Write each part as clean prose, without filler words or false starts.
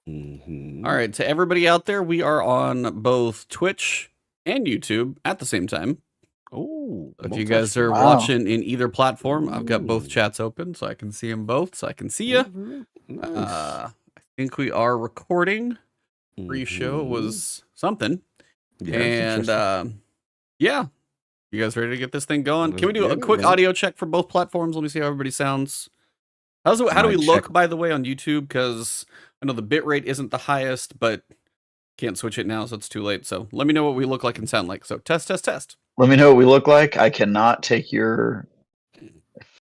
All right, to everybody out there, we are on both Twitch and YouTube at the same time. Oh, if you guys are watching in either platform, I've got both chats open so I can see them both, so I can see you. Nice. I think we are recording. Pre-show was something. Yeah, and yeah, you guys ready to get this thing going? Can we do Yeah, a quick man. audio check for both platforms? Let me see how everybody sounds. How do we Mic look, check. by the way, on YouTube? Because I know the bitrate isn't the highest, but can't switch it now, so it's too late. So let me know what we look like and sound like. So test. Let me know what we look like. I cannot take your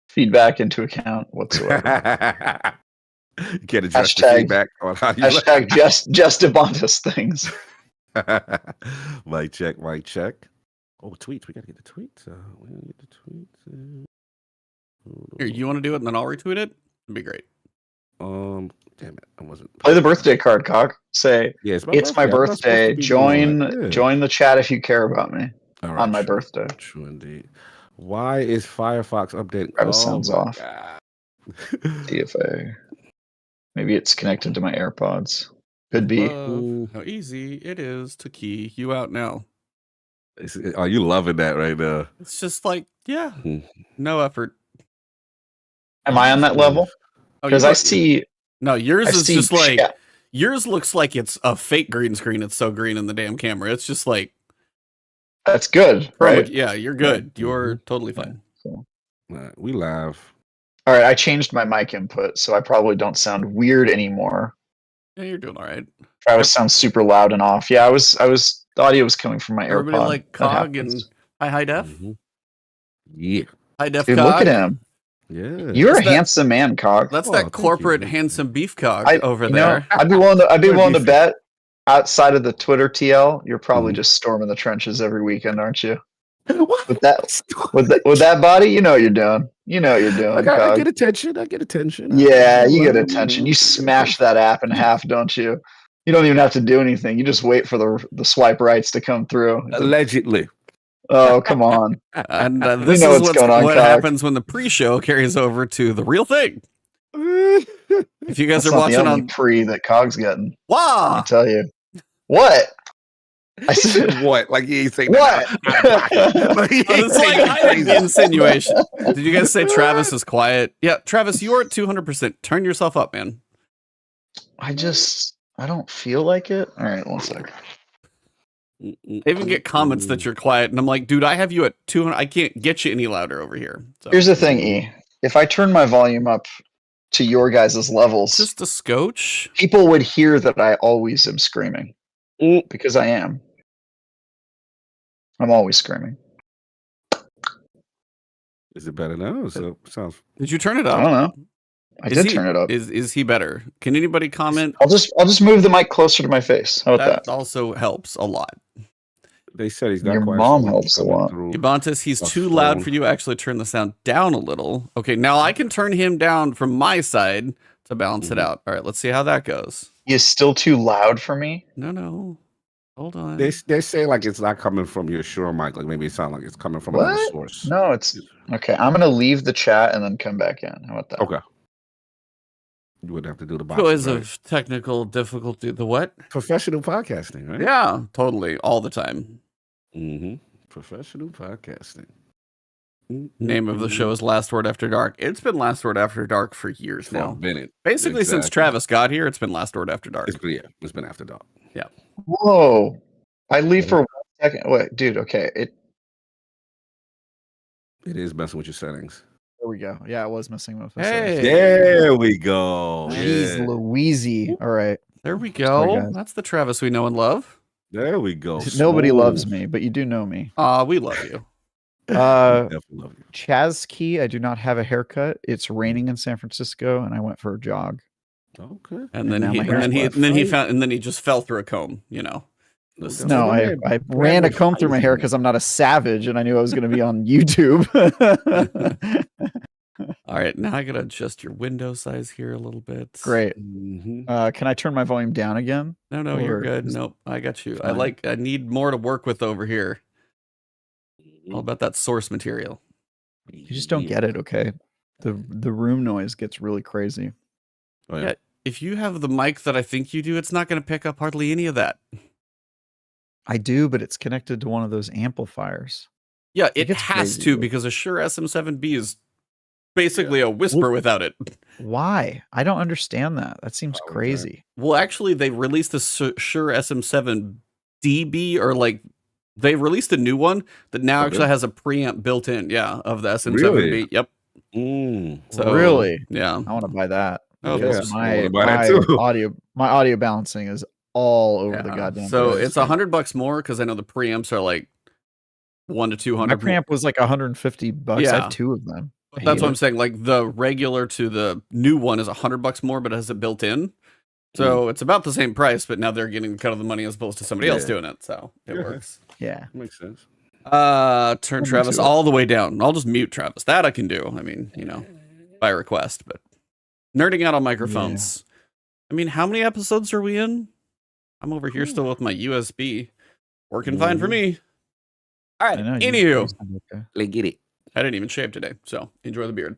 feedback into account whatsoever. You can't address the Hashtag- feedback on how you Hashtag just Ebontis things. Mic check. Oh, tweets. We gotta get the tweets. We gotta get the tweets. Here, you want to do it and then I'll retweet it? It'd be great. Damn it, I wasn't. Play the birthday card, Cog. Say, Yeah, it's my I'm not supposed birthday. to be doing that. Yeah. Join the chat if you care about me All on my true. birthday. True indeed. Why is Firefox updating? Travis sounds my off. God. TFA. Maybe it's connected to my AirPods. Could be. Love how easy it is to key you out now. Are you loving that right now? It's just like, yeah, no effort. Am I on that level? Oh, Because I see. No, yours I is see just like, chat. yours looks like it's a fake green screen. It's so green in the damn camera. It's just like, That's good, right? yeah, you're good. You're totally fine. Cool. We live. All right, I changed my mic input, so I probably don't sound weird anymore. Yeah, you're doing all right. Travis sounds super loud and off. Yeah, I was. The audio was coming from my Everybody AirPod. like That Cog happens. and high def? Yeah. High def Dude, Cog? look at him. Yeah. You're a That's that- handsome man, Cog. That's Oh, that thank corporate you. handsome beef Cog I- over you know, there. I'd be willing to Beefy. bet outside of the Twitter TL, you're probably Mhm. just storming the trenches every weekend, aren't you? What? With that body, you know what you're doing. You know what you're doing, I Cog. get attention. I get attention. Yeah, I you love get it, attention. man. You smash that app in half, don't you? You don't even have to do anything. You just wait for the swipe rights to come through. Allegedly. Oh, come on. And We this know is what's going on, what Cog. happens when the pre-show carries over to the real thing. If you guys That's are not watching the only on... pre that Cog's getting. Let Wow! me tell you. What? I said What? Like you ain't saying what? It's like hiding the insinuation. Did you guys say Travis is quiet? Yeah, Travis, you are at 200%. Turn yourself up, man. I don't feel like it. All right, one sec. I even get comments that you're quiet, and I'm like, dude, I have you at 200. I can't get you any louder over here. So. Here's the thing, E. If I turn my volume up to your guys' levels, Just a scotch. people would hear that I always am screaming. Because I am. I'm always screaming. Is it better now? So sounds. Did you turn it I up? don't know. I did turn it up. Is he better? Can anybody comment? I'll just move the mic closer to my face. How about That also helps a lot. They said he's got Your quite mom some helps a coming lot. through. Ebontis, he's A too loud phone. for you. Actually, turn the sound down a little. Okay, now I can turn him down from my side to balance it out. All right, let's see how that goes. He is still too loud for me? No. Hold on. They say like it's not coming from your Shure mic. Like maybe it sounds like it's coming from another What? source. No, it's okay. I'm gonna leave the chat and then come back in. How about that? Okay. You wouldn't have to do the box. Because of technical difficulty. The what? Professional podcasting, right? Yeah, totally. All the time. Mm-hmm. Professional podcasting. Name of the show is Last Word After Dark. It's been Last Word After Dark for years For a now. minute. Basically, since Exactly. Travis got here, it's been Last Word After Dark. It's been after dark. Whoa. I leave for 1 second. Wait, dude, okay. It is messing with your settings. There we go. Yeah, I was missing my Hey. There we go. Jeez Yeah. Louise. All right. There we Sorry, go. guys. That's the Travis we know and love. There we go. Nobody Smooth. loves me, but you do know me. We love you. Definitely love you. Chaz Key, I do not have a haircut. It's raining in San Francisco, and I went for a jog. Okay. And then now he my and hair's then he left. and then he found and then he just fell through a comb, you know. That's No, what I ran a comb through my hair because I'm not a savage, and I knew I was going to be on YouTube. All right, now I gotta adjust your window size here a little bit. Great. Mm-hmm. Can I turn my volume down again? No, you're Or good. is- Nope, I got you. Fine. I need more to work with over here. Mm-hmm. All about that source material. You just don't get it, okay? The room noise gets really crazy. Oh, Yeah. if you have the mic that I think you do, it's not going to pick up hardly any of that. I do, but it's connected to one of those amplifiers. Yeah, it gets has crazy, to though. because a Shure SM7B is basically a whisper without it. Why? I don't understand that. That seems Why would that? crazy. Well, actually, they released the Shure SM7DB, or like they released a new one that now actually has a preamp built in. Yeah, of the SM7B. Really? Yep. So Really? yeah. I want to buy that. Oh, Because yeah, I wanna buy that too. my audio balancing is all over the Yeah. goddamn So place. it's $100 more because I know the preamps are like 100 to 200. My preamp was like $150. I Yeah. have 2 of them. But that's what I'm saying. Like the regular to the new one is $100 more, but it has it built in. So it's about the same price, but now they're getting cut of the money as opposed to somebody else doing it. So it works. Yeah. Makes sense. Turn Travis all the way down. I'll just mute Travis. That I can do. I mean, you know, by request, but nerding out on microphones. I mean, how many episodes are we in? I'm over here still with my USB. Working fine for me. All right. Anywho, Let's get it. I didn't even shave today, so enjoy the beard.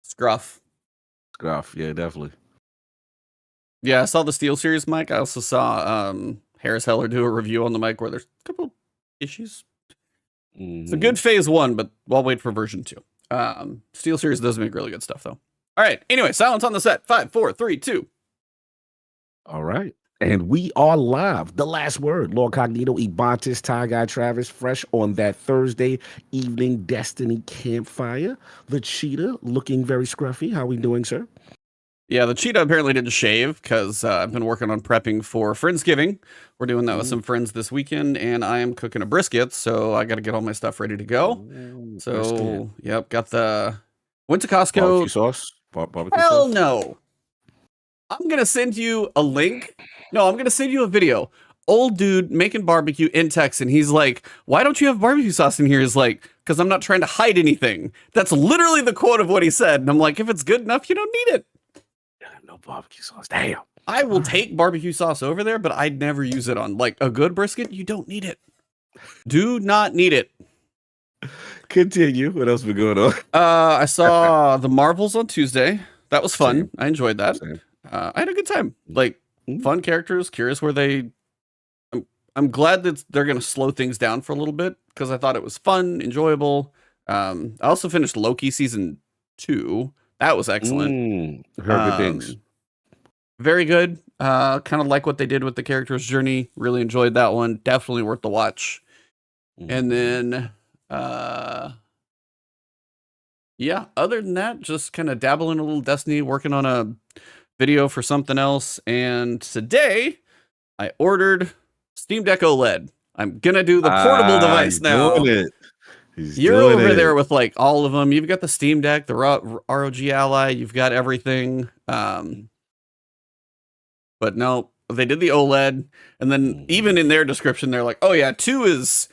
Scruff. Scruff, yeah, definitely. Yeah, I saw the Steel Series mic. I also saw Harris Heller do a review on the mic where there's a couple issues. It's a good phase 1, but I'll wait for version 2. Steel Series does make really good stuff, though. All right. Anyway, silence on the set. 5, 4, 3, 2. All right. And we are live. The last word. LordCognito, Ebontis, Tie Guy Travis, fresh on that Thursday evening Destiny campfire. The cheetah looking very scruffy. How we doing, sir? Yeah, the cheetah apparently didn't shave because I've been working on prepping for Friendsgiving. We're doing that with some friends this weekend, and I am cooking a brisket, so I got to get all my stuff ready to go. So, yep, got the... Went to Costco. Barbecue sauce? Barbecue Hell sauce? no. I'm going to send you a link. No, I'm going to send you a video. Old dude making barbecue in Texas. And he's like, why don't you have barbecue sauce in here? He's like, because I'm not trying to hide anything. That's literally the quote of what he said. And I'm like, if it's good enough, you don't need it. No barbecue sauce. Damn. I will take barbecue sauce over there, but I'd never use it on like a good brisket. You don't need it. Do not need it. Continue. What else been going on? I saw the Marvels on Tuesday. That was fun. Same. I enjoyed that. Same. I had a good time. Like fun characters. Curious where they. I'm glad that they're going to slow things down for a little bit because I thought it was fun, enjoyable. I also finished Loki season 2. That was excellent. Heard good things. Very good. Kind of like what they did with the character's journey. Really enjoyed that one. Definitely worth the watch. And then, yeah, other than that, just kind of dabbling a little Destiny, working on a video for something else. And today, I ordered Steam Deck OLED. I'm going to do the portable device now. You're over there with like all of them. You've got the Steam Deck, the ROG Ally. You've got everything. But no, they did the OLED. And then even in their description, they're like, oh yeah, 2 sounds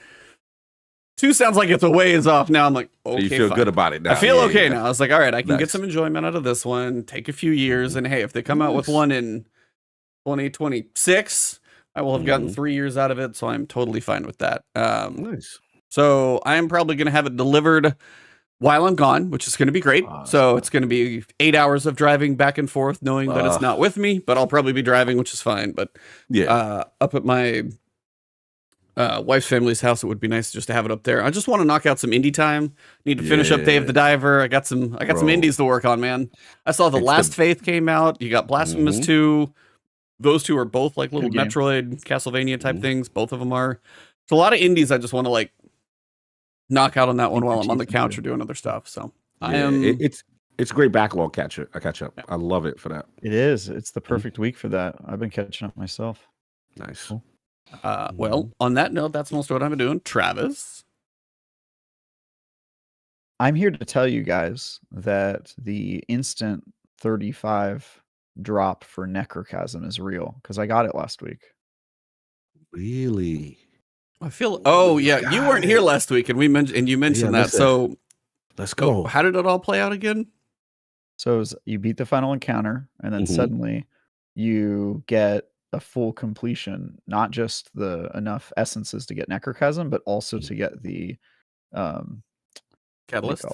like it's a ways off now. I'm like, okay, so you feel fine. good about it now. I feel okay now. I was like, all right, I can Nice. get some enjoyment out of this one, take a few years. And hey, if they come out with one in 2026, I will have gotten 3 years out of it. So I'm totally fine with that. Nice. So I'm probably going to have it delivered while I'm gone, which is going to be great. So it's going to be 8 hours of driving back and forth, knowing that it's not with me, but I'll probably be driving, which is fine. But yeah, up at my wife's family's house, it would be nice just to have it up there. I just want to knock out some indie time. Need to finish up Day of the Diver. I got some indies to work on, man. I saw The Last Faith came out. You got Blasphemous 2. Those 2 are both like little Metroid, Castlevania type things. Both of them are. So a lot of indies I just want to like knock out on that one while I'm on the couch or doing other stuff. So I am. It's a great backlog catch up. Yeah. I love it for that. It is. It's the perfect week for that. I've been catching up myself. Nice. Cool. Well, on that note, that's most of what I've been doing. Travis, I'm here to tell you guys that the instant 35 drop for Necrochasm is real because I got it last week. Really? I feel. Oh yeah, you weren't here last week, and you mentioned that. So let's go. How did it all play out again? So you beat the final encounter, and then suddenly you get a full completion, not just the enough essences to get Necrochasm, but also to get the Catalyst.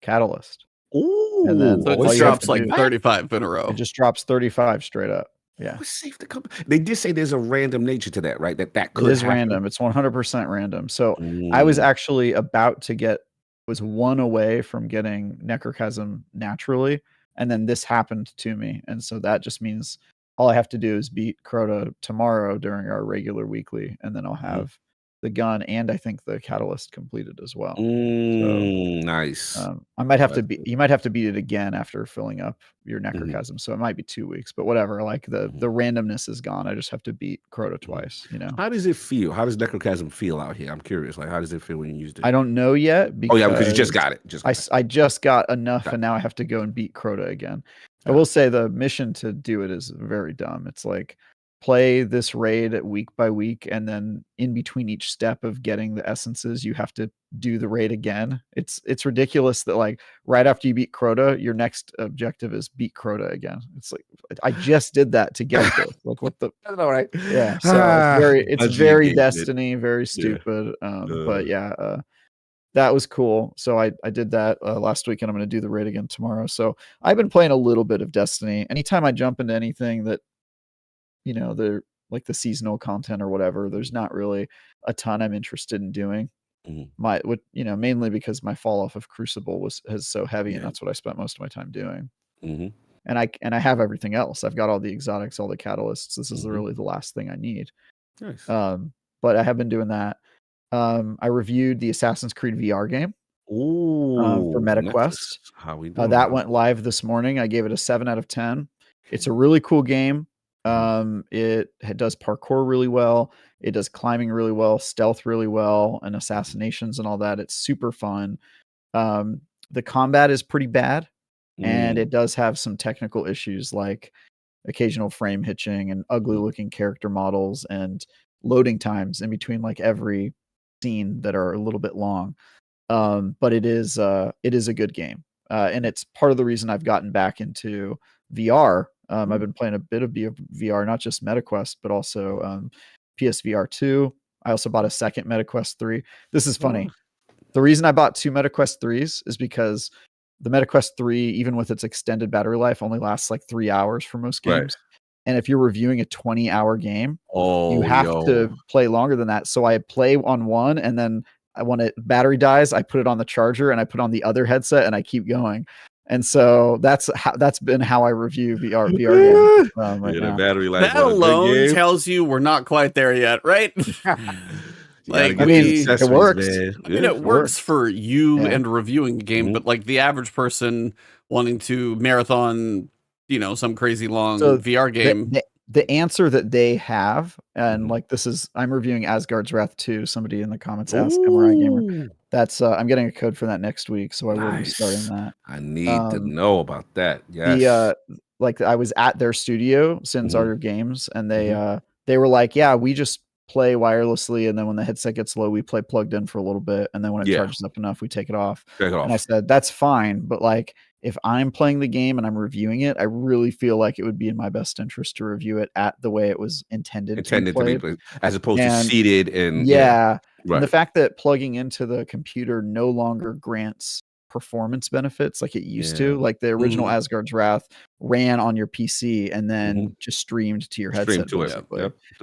Catalyst. Ooh. And then So it all just you have drops to like do- 35 in a row. It just drops 35 straight up. Yeah. It's safe to come. They did say there's a random nature to that, right? That could It is happen. random. It's 100% random. So I was actually about to was one away from getting Necrochasm naturally, and then this happened to me. And so that just means all I have to do is beat Crota tomorrow during our regular weekly, and then I'll have the gun and I think the catalyst completed as well. Nice. I might have to you might have to beat it again after filling up your Necrochasm. So it might be 2 weeks, but whatever. Like the randomness is gone. I just have to beat Crota twice, you know. How does it feel? How does Necrochasm feel out here? I'm curious. Like, how does it feel when you used it? I don't know yet because you just got it. I just got enough, and now I have to go and beat Crota again. I will say the mission to do it is very dumb. It's like play this raid week by week, and then in between each step of getting the essences, you have to do the raid again. It's ridiculous that like right after you beat Crota, your next objective is beat Crota again. It's like I just did that to get this. Like what the? I know, right? Yeah. So it's very Destiny, very stupid. But yeah. That was cool. So I did that last week, and I'm going to do the raid again tomorrow. So I've been playing a little bit of Destiny. Anytime I jump into anything that, you know, they're like the seasonal content or whatever, there's not really a ton I'm interested in doing. Mainly because my fall off of Crucible is so heavy, and that's what I spent most of my time doing. And I have everything else. I've got all the exotics, all the catalysts. This is really the last thing I need. Nice. But I have been doing that. I reviewed the Assassin's Creed VR game for MetaQuest. How we doing? That went live this morning. I gave it a 7 out of 10. It's a really cool game. It does parkour really well. It does climbing really well, stealth really well, and assassinations and all that. It's super fun. The combat is pretty bad, and it does have some technical issues like occasional frame hitching and ugly looking character models and loading times in between like every scene that are a little bit long. But it is a good game. And it's part of the reason I've gotten back into VR. I've been playing a bit of VR, not just MetaQuest, but also PSVR 2. I also bought a second MetaQuest 3. This is funny. The reason I bought 2 MetaQuest 3s is because the MetaQuest 3, even with its extended battery life, only lasts like 3 hours for most games. Right. And if you're reviewing a 20-hour game, you have to play longer than that. So I play on one, and then when battery dies, I put it on the charger and I put on the other headset and I keep going. And so that's been how I review VR games right now. Battery life that alone tells you we're not quite there yet, right? Like, I mean, it works. It works for you and reviewing a game, but like the average person wanting to marathon, some crazy long VR game. The answer that they have, and like I'm reviewing Asgard's Wrath 2. Somebody in the comments asked Samurai Gamer. That's I'm getting a code for that next week, so I will be starting that. I need to know about that. Yes. Like I was at their studio, Sin's Art of Games, and they were like, yeah, we just play wirelessly, and then when the headset gets low, we play plugged in for a little bit, and then when it charges up enough, we take it off. And I said, that's fine, but like if I'm playing the game and I'm reviewing it, I really feel like it would be in my best interest to review it at the way it was intended to be played, as opposed to seated and Right. And the fact that plugging into the computer no longer grants performance benefits like it used to, like the original Asgard's Wrath ran on your PC and then just streamed to your headset. Through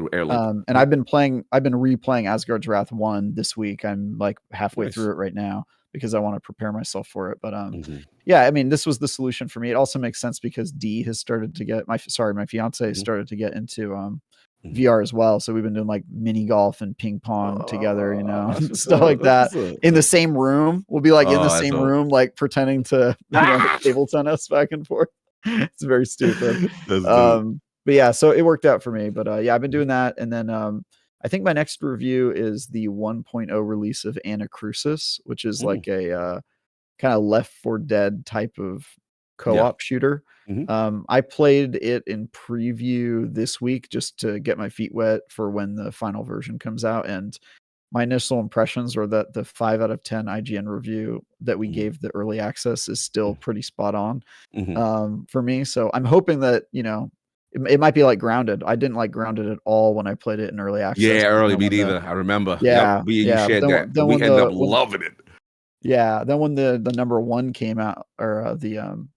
Airlink. And I've been replaying Asgard's Wrath 1 this week. I'm like halfway through it right now because I want to prepare myself for it. But I mean, this was the solution for me. It also makes sense because Dee has started to get my fiance started to get into VR as well. So we've been doing like mini golf and ping pong together, stuff like that in the same room. We'll be like in the same room, like pretending to table tennis back and forth. It's very stupid. But yeah, so it worked out for me. But I've been doing that. And then I think my next review is the 1.0 release of Anacrusis, which is like a kind of Left 4 Dead type of co-op shooter. I played it in preview this week just to get my feet wet for when the final version comes out. And my initial impressions are that the 5 out of 10 IGN review that we gave the early access is still pretty spot on for me. So I'm hoping that, it might be like Grounded. I didn't like Grounded at all when I played it in early access. Yeah, early me neither. I remember. Yeah. You shared that. We ended up loving it. Yeah. Then when the number 1 came out, or the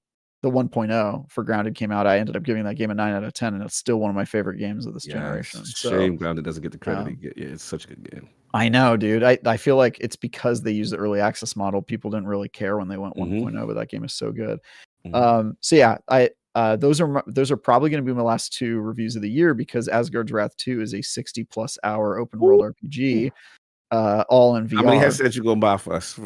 1.0 for Grounded came out, I ended up giving that game a 9 out of 10, and it's still one of my favorite games of this generation. Shame Grounded doesn't get the credit. Yeah, it's such a good game. I know, dude. I feel like it's because they used the early access model. People didn't really care when they went 1.0, but that game is so good. So yeah, those are probably going to be my last 2 reviews of the year, because Asgard's Wrath 2 is a 60+ hour open world RPG, all in VR. How many headsets you gonna buy for us?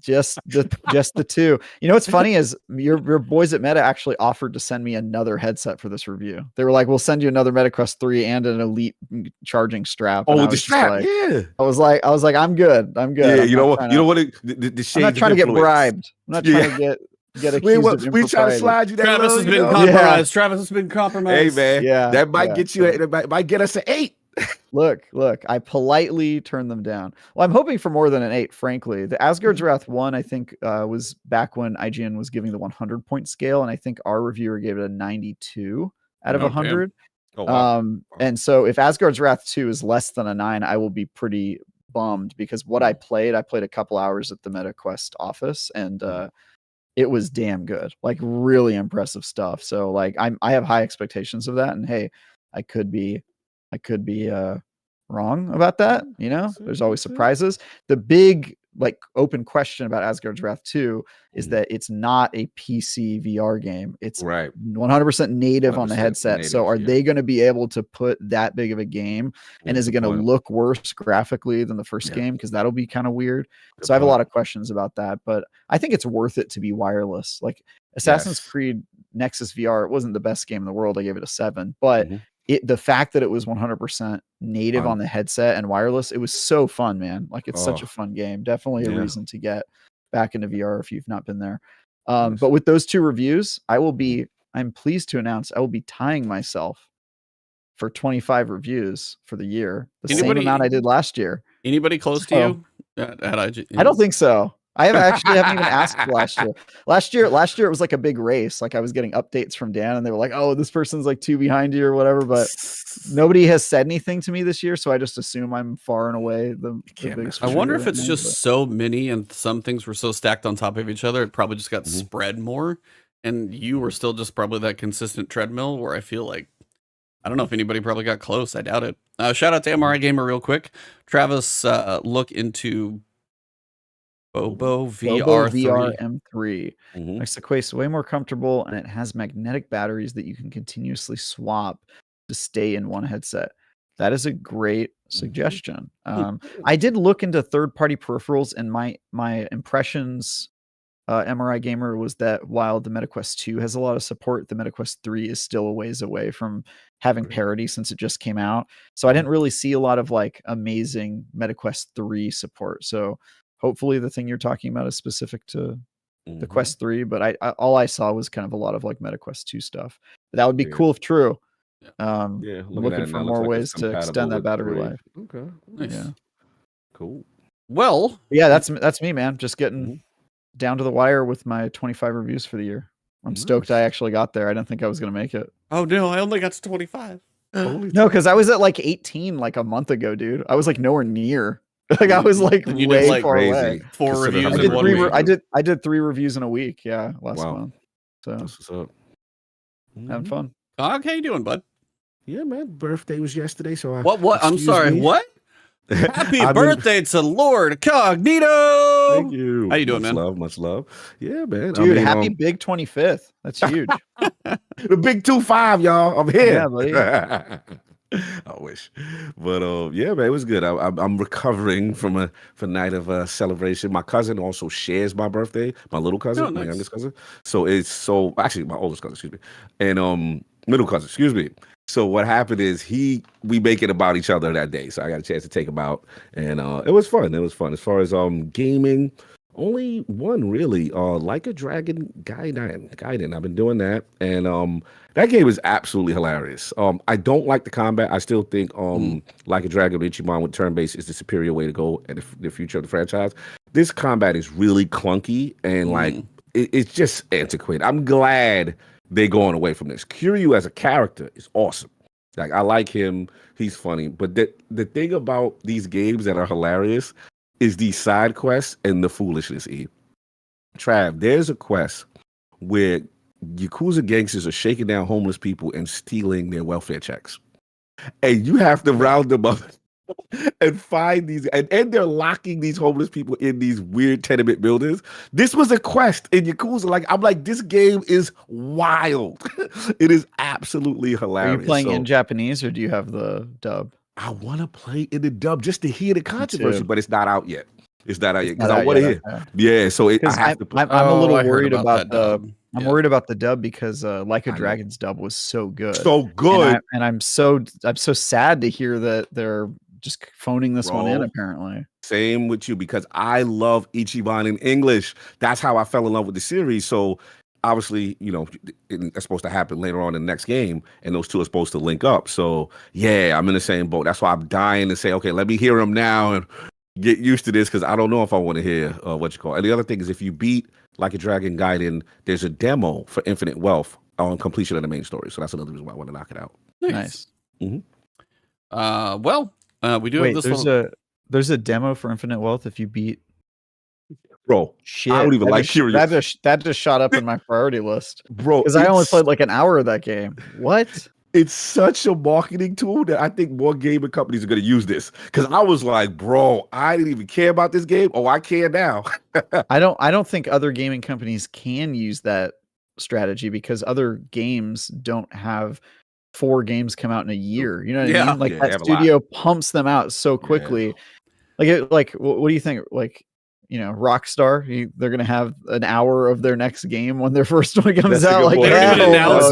just the 2. You know what's funny is your boys at Meta actually offered to send me another headset for this review. They were like, "We'll send you another MetaQuest 3 and an Elite charging strap." Oh, with the strap, like, yeah. I was like, I'm good. Yeah, you know what? You know what? The I'm not trying to get bribed. I'm not trying to get accused of we try to slide you that Travis has been compromised. Travis has been compromised. Hey man, yeah, that might get you. That might get us an 8. Look, I politely turned them down. Well, I'm hoping for more than an 8, frankly. The Asgard's Wrath 1, I think, was back when IGN was giving the 100-point scale, and I think our reviewer gave it a 92 out of 100. Oh, wow. And so if Asgard's Wrath 2 is less than a 9, I will be pretty bummed, because what I played a couple hours at the MetaQuest office, and it was damn good. Like, really impressive stuff. So like I have high expectations of that, and hey, I could be wrong about that. You know, there's always surprises. The big like open question about Asgard's Wrath 2 is that it's not a PC VR game. It's 100% native on the headset. So are they going to be able to put that big of a game? And is it going to look worse graphically than the first game? Because that'll be kind of weird. So I have a lot of questions about that, but I think it's worth it to be wireless. Like Assassin's Creed Nexus VR, it wasn't the best game in the world. I gave it a 7, but the fact that it was 100% native on the headset and wireless, it was so fun, man. Like, it's such a fun game. Definitely a reason to get back into VR if you've not been there. But with those 2 reviews, I'm pleased to announce I will be tying myself for 25 reviews for the year. The same amount I did last year. Anybody close to you at IG? I don't think so. I haven't even asked last year. Last year it was like a big race. Like, I was getting updates from Dan, and they were like, "Oh, this person's like 2 behind you or whatever." But nobody has said anything to me this year, so I just assume I'm far and away the biggest. I wonder if it's just so many, and some things were so stacked on top of each other, it probably just got spread more, and you were still just probably that consistent treadmill. Where I feel like, I don't know if anybody probably got close. I doubt it. Shout out to MRI Gamer real quick. Travis, look into Bobo VR M3. Makes the Quest way more comfortable, and it has magnetic batteries that you can continuously swap to stay in one headset. That is a great suggestion. I did look into third-party peripherals, and my impressions, MRI Gamer, was that while the MetaQuest 2 has a lot of support, the MetaQuest 3 is still a ways away from having parity since it just came out. So I didn't really see a lot of like amazing MetaQuest 3 support. So hopefully the thing you're talking about is specific to the Quest 3, but all I saw was kind of a lot of like MetaQuest 2 stuff. But that would be cool if true. Looking for more ways to extend that battery life. Okay. Nice. Yeah. Cool. Well, yeah, that's me, man. Just getting down to the wire with my 25 reviews for the year. I'm stoked I actually got there. I didn't think I was going to make it. Oh no, I only got to 25. No, because I was at like 18 like a month ago, dude. I was like nowhere near. Like, I was like way far away. 4 reviews in 1 week. I did 3 reviews in a week. Yeah, last month. So that's what's up. Having fun. How you doing, bud? Yeah, man. Birthday was yesterday, so what? I'm sorry. What? Happy birthday to LordCognito! Thank you. How you doing, man? Much love. Yeah, man. Dude, happy big 25th. That's huge. The big 25, y'all. I'm here. Yeah, buddy. I wish, but yeah, man, it was good. I'm recovering from a night of celebration. My cousin also shares my birthday. My little cousin, my youngest cousin. So actually my oldest cousin, excuse me, and middle cousin, excuse me. So what happened is we make it about each other that day. So I got a chance to take him out, and it was fun. It was fun. As far as gaming, only one really. Like a Dragon Gaiden. I've been doing that, and that game is absolutely hilarious. I don't like the combat. I still think Like a Dragon Ichiban with turn-based is the superior way to go in the future of the franchise. This combat is really clunky and like it's just antiquated. I'm glad they're going away from this. Kiryu as a character is awesome. Like, I like him. He's funny. But the thing about these games that are hilarious is the side quests and the foolishness, E. Trav, there's a quest where Yakuza gangsters are shaking down homeless people and stealing their welfare checks. And you have to round them up and find these, and they're locking these homeless people in these weird tenement buildings. This was a quest in Yakuza. Like, I'm like, this game is wild. It is absolutely hilarious. Are you playing in Japanese or do you have the dub? I want to play in the dub just to hear the controversy, but it's not out yet. It's not out yet because I want to hear. Okay. Yeah, so I have to play. I'm a little I heard worried about the. dub. I'm worried about the dub because Like a Dragon's dub was so good. So good. And I'm so sad to hear that they're just phoning this one in, apparently. Same with you, because I love Ichiban in English. That's how I fell in love with the series. So obviously, you know, it's supposed to happen later on in the next game, and those two are supposed to link up. So yeah, I'm in the same boat. That's why I'm dying to say, okay, let me hear them now and get used to this, because I don't know if I want to hear what you call it. And the other thing is, if you beat Like a Dragon Gaiden, there's a demo for Infinite Wealth on completion of the main story. So that's another reason why I want to knock it out. Nice. Mm-hmm. We do have this there's a demo for Infinite Wealth if you beat. Bro, Shit, I don't even like hearing that just shot up in my priority list, bro, because I only played like an hour of that game. What? It's such a marketing tool that I think more gaming companies are going to use this. Because I was like, bro, I didn't even care about this game. Oh, I care now. I don't think other gaming companies can use that strategy because other games don't have 4 games come out in a year. You know what I mean? Like that studio pumps them out so quickly. Yeah. What do you think? Like, you know, Rockstar, they're going to have an hour of their next game when their first one comes out. Like, hell no.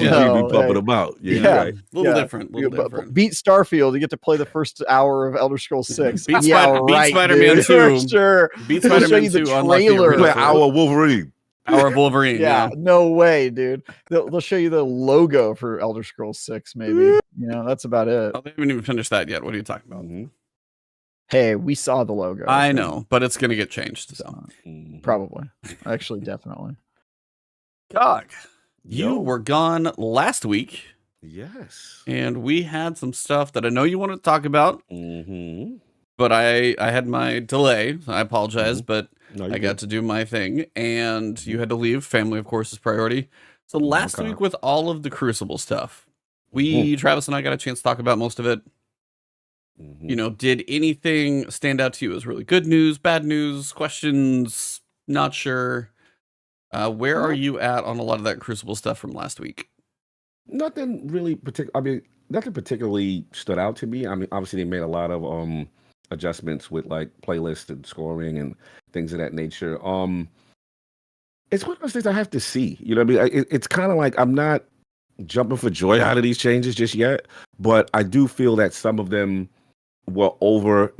Be pumping them out. Right. A little different. Beat Starfield, you get to play the first hour of Elder Scrolls 6. Beat Spider-Man 2. Sure. Beat Spider-Man 2 on trailer. Play Hour of Wolverine. Hour of Wolverine. Yeah. No way, dude. They'll show you the logo for Elder Scrolls 6, maybe. You know, that's about it. Oh, they haven't even finished that yet. What are you talking about? Mm-hmm. Hey, we saw the logo. I know, but it's going to get changed. So. Probably. Actually, definitely. Cog, you were gone last week. Yes. And we had some stuff that I know you want to talk about. Mm-hmm. But I had my delay. I apologize, but I got to do my thing. And you had to leave. Family, of course, is priority. So last week with all of the Crucible stuff, Travis and I got a chance to talk about most of it. You know, did anything stand out to you as really good news, bad news, questions? Not sure. Where are you at on a lot of that Crucible stuff from last week? Nothing really particular. I mean, nothing particularly stood out to me. I mean, obviously they made a lot of adjustments with like playlists and scoring and things of that nature. It's one of those things I have to see. You know what I mean? It's kind of like I'm not jumping for joy out of these changes just yet, but I do feel that some of them were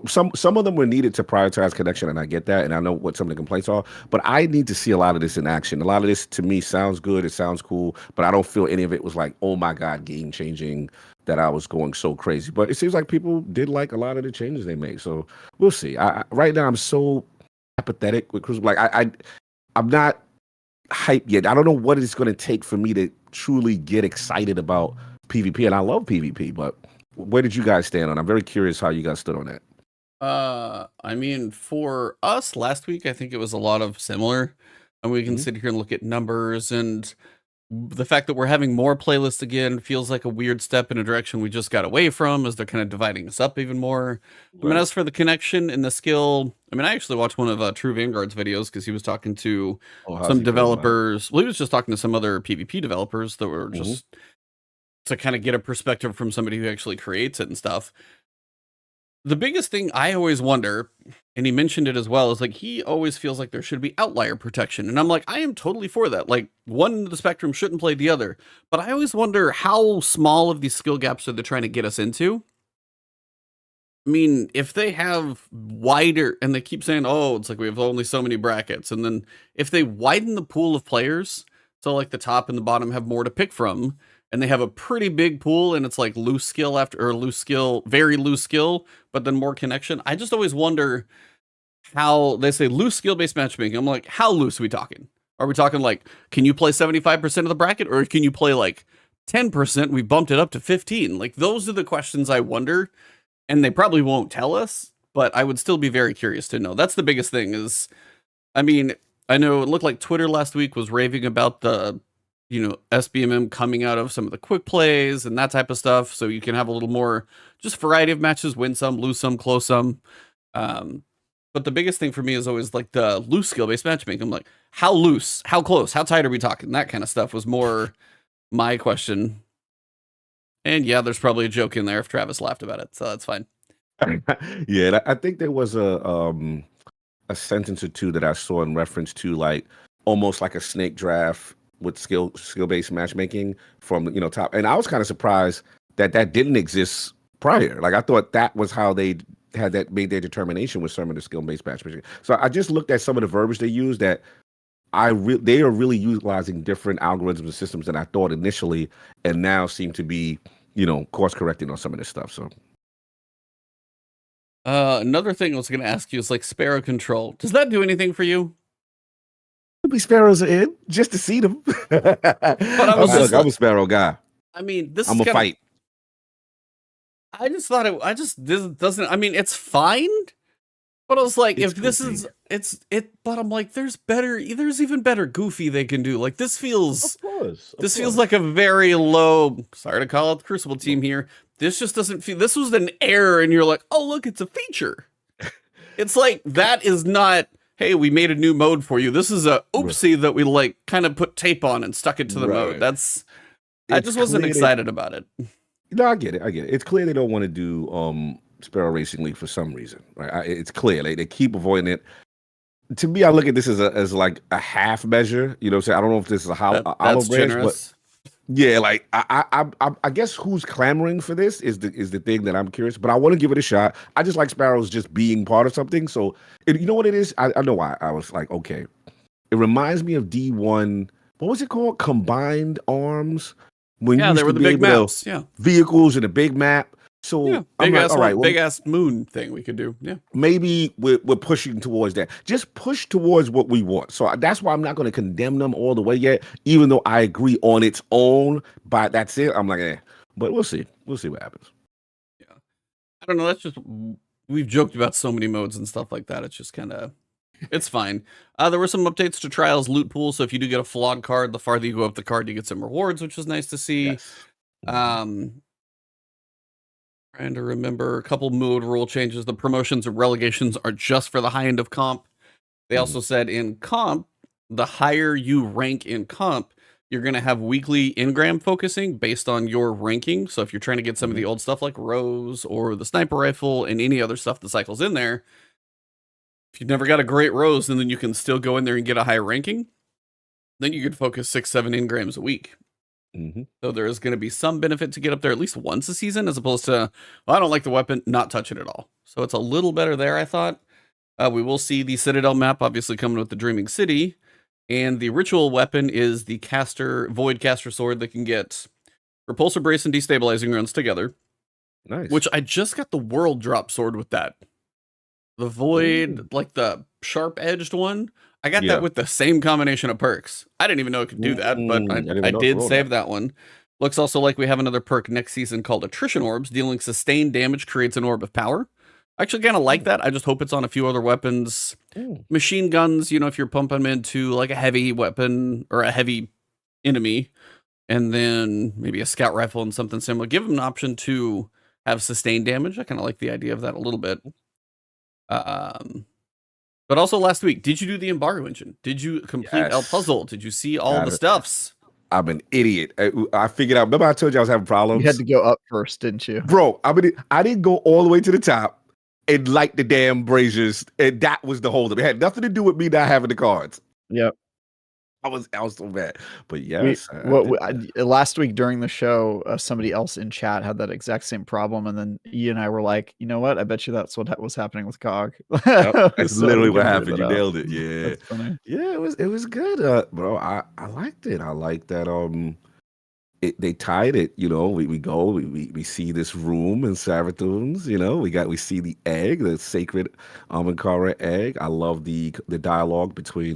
some of them were needed to prioritize connection, and I get that, and I know what some of the complaints are, but I need to see a lot of this in action. A lot of this to me sounds good, it sounds cool, but I don't feel any of it was like, oh my god, game changing, that I was going so crazy. But it seems like people did like a lot of the changes they made, so we'll see. Right now I'm so apathetic with Crucible. Like I'm not hyped yet. I don't know what it's going to take for me to truly get excited about PvP, and I love PvP, but where did you guys stand on? I'm very curious how you guys stood on that. I mean, for us last week, I think it was a lot of similar, and we can sit here and look at numbers, and the fact that we're having more playlists again feels like a weird step in a direction we just got away from, as they're kind of dividing us up even more. Right. I mean, as for the connection and the skill, I mean, I actually watched one of True Vanguard's videos because he was talking to some developers. Well, he was just talking to some other PvP developers that were just to kind of get a perspective from somebody who actually creates it and stuff. The biggest thing I always wonder, and he mentioned it as well, is like he always feels like there should be outlier protection. And I'm like, I am totally for that. Like one end of the spectrum shouldn't play the other. But I always wonder how small of these skill gaps are they trying to get us into? I mean, if they have wider, and they keep saying, oh, it's like we have only so many brackets. And then if they widen the pool of players, so like the top and the bottom have more to pick from, and they have a pretty big pool, and it's like loose skill very loose skill, but then more connection. I just always wonder how they say loose skill-based matchmaking. I'm like, how loose are we talking? Are we talking like, can you play 75% of the bracket, or can you play like 10%? We bumped it up to 15. Like those are the questions I wonder, and they probably won't tell us, but I would still be very curious to know. That's the biggest thing is, I mean, I know it looked like Twitter last week was raving about the, SBMM coming out of some of the quick plays and that type of stuff. So you can have a little more just variety of matches, win some, lose some, close some. But the biggest thing for me is always like the loose skill-based matchmaking. I'm like, how loose, how close, how tight are we talking? That kind of stuff was more my question. And yeah, there's probably a joke in there if Travis laughed about it, so that's fine. Yeah, I think there was a sentence or two that I saw in reference to like almost like a snake draft with skill-based matchmaking from top. And I was kind of surprised that didn't exist prior. Like I thought that was how they had that made their determination with some of the skill-based matchmaking. So I just looked at some of the verbiage they used that they are really utilizing different algorithms and systems than I thought initially, and now seem to be course correcting on some of this stuff. So another thing I was going to ask you is like Sparrow control. Does that do anything for you? Maybe Sparrows are in just to see them. But I'm a Sparrow guy. I mean, this I'm is a fight. I just thought this doesn't. I mean, it's fine. But I was like, It's if this goofy. is it. But I'm like, there's even better Goofy they can do. Like this feels. This feels like a very low. Sorry to call out the Crucible team here. This just doesn't feel. This was an error, and you're like, oh look, it's a feature. It's like that is not. Hey, we made a new mode for you. This is a oopsie that we like kind of put tape on and stuck it to the mode. I just wasn't excited about it. No, I get it. It's clear they don't want to do Sparrow Racing League for some reason, right? It's clear they keep avoiding it. To me, I look at this as like a half measure. I don't know if this is a olive branch, generous. but yeah, like I guess who's clamoring for this is the thing that I'm curious. But I want to give it a shot. I just like Sparrows just being part of something. So you know what it is? I know why. I was like, okay, it reminds me of D1. What was it called? Combined Arms. When they were the big maps. Yeah, vehicles and a big map. So yeah, big ass moon thing we could do. Yeah, maybe we're pushing towards that. Just push towards what we want. So that's why I'm not going to condemn them all the way yet, even though I agree on its own. But that's it. I'm like, but we'll see. We'll see what happens. Yeah, I don't know. That's just we've joked about so many modes and stuff like that. It's just kind of. It's fine. There were some updates to Trials loot pool, so if you do get a flawed card, the farther you go up the card, you get some rewards, which was nice to see. Yes. Trying to remember a couple mode rule changes. The promotions and relegations are just for the high end of comp. They also said in comp, the higher you rank in comp, you're going to have weekly engram focusing based on your ranking. So if you're trying to get some of the old stuff like Rose or the sniper rifle and any other stuff that cycles in there, if you've never got a great Rose and then you can still go in there and get a high ranking, then you could focus 6-7 engrams a week. So there is going to be some benefit to get up there at least once a season, as opposed to, well, I don't like the weapon, not touch it at all. So it's a little better there, I thought. We will see the Citadel map, obviously coming with the Dreaming City. And the ritual weapon is the Void Caster Sword that can get Repulsor Brace and Destabilizing Runs together. Nice. Which I just got the World Drop Sword with that. The Void, like the sharp-edged one. I got that with the same combination of perks. I didn't even know it could do that, but I did save that one. Looks also like we have another perk next season called Attrition Orbs. Dealing sustained damage creates an orb of power. I actually kind of like that. I just hope it's on a few other weapons. Machine guns, if you're pumping them into like a heavy weapon or a heavy enemy, and then maybe a scout rifle and something similar. Give them an option to have sustained damage. I kind of like the idea of that a little bit. But also last week, did you do the embargo engine? Did you complete El Puzzle? Did you see all the stuffs? I'm an idiot. I figured out. Remember I told you I was having problems? You had to go up first, didn't you? Bro, I didn't go all the way to the top and light the damn braziers. And that was the holdup. It had nothing to do with me not having the cards. Yep. I was so bad. But yes. Last week during the show, somebody else in chat had that exact same problem. And then E and I were like, you know what? I bet you that's what was happening with Cog. That's literally what happened. You nailed it. Yeah. Yeah, it was good. Bro, I liked it. I like that they tied it, we go, we see this room in Sarathunes, we see the egg, the sacred Ankara egg. I love the dialogue between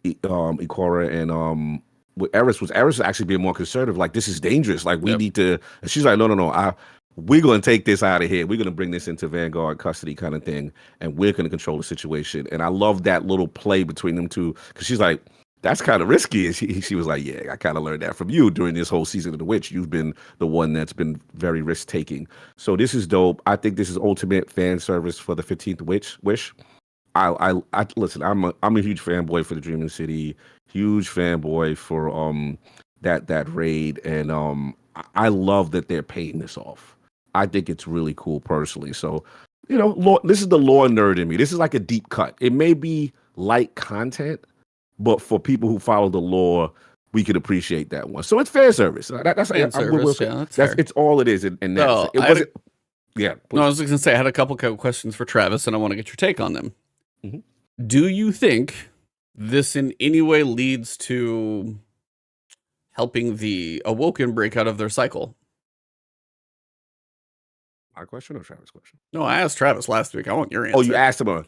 Ikora and with Eris was actually being more conservative, like this is dangerous, like we need to, and she's like, no, we're going to take this out of here. We're going to bring this into Vanguard custody kind of thing, and we're going to control the situation. And I love that little play between them two, because she's like, that's kind of risky. And she was like, yeah, I kind of learned that from you during this whole season of The Witch. You've been the one that's been very risk-taking. So this is dope. I think this is ultimate fan service for the 15th Wish. I listen, I'm a huge fanboy for the Dreaming City, huge fanboy for that raid, and I love that they're paying this off. I think it's really cool personally. So, this is the lore nerd in me. This is like a deep cut. It may be light content, but for people who follow the lore, we could appreciate that one. So it's fan service. That's Fan service, that's fair. It's all it is. And that's So, it wasn't. Yeah. No, I was just going to say, I had a couple questions for Travis, and I want to get your take on them. Mhm. Do you think this in any way leads to helping the Awoken break out of their cycle? My question or Travis' question? No, I asked Travis last week. I want your answer. Oh, you asked him.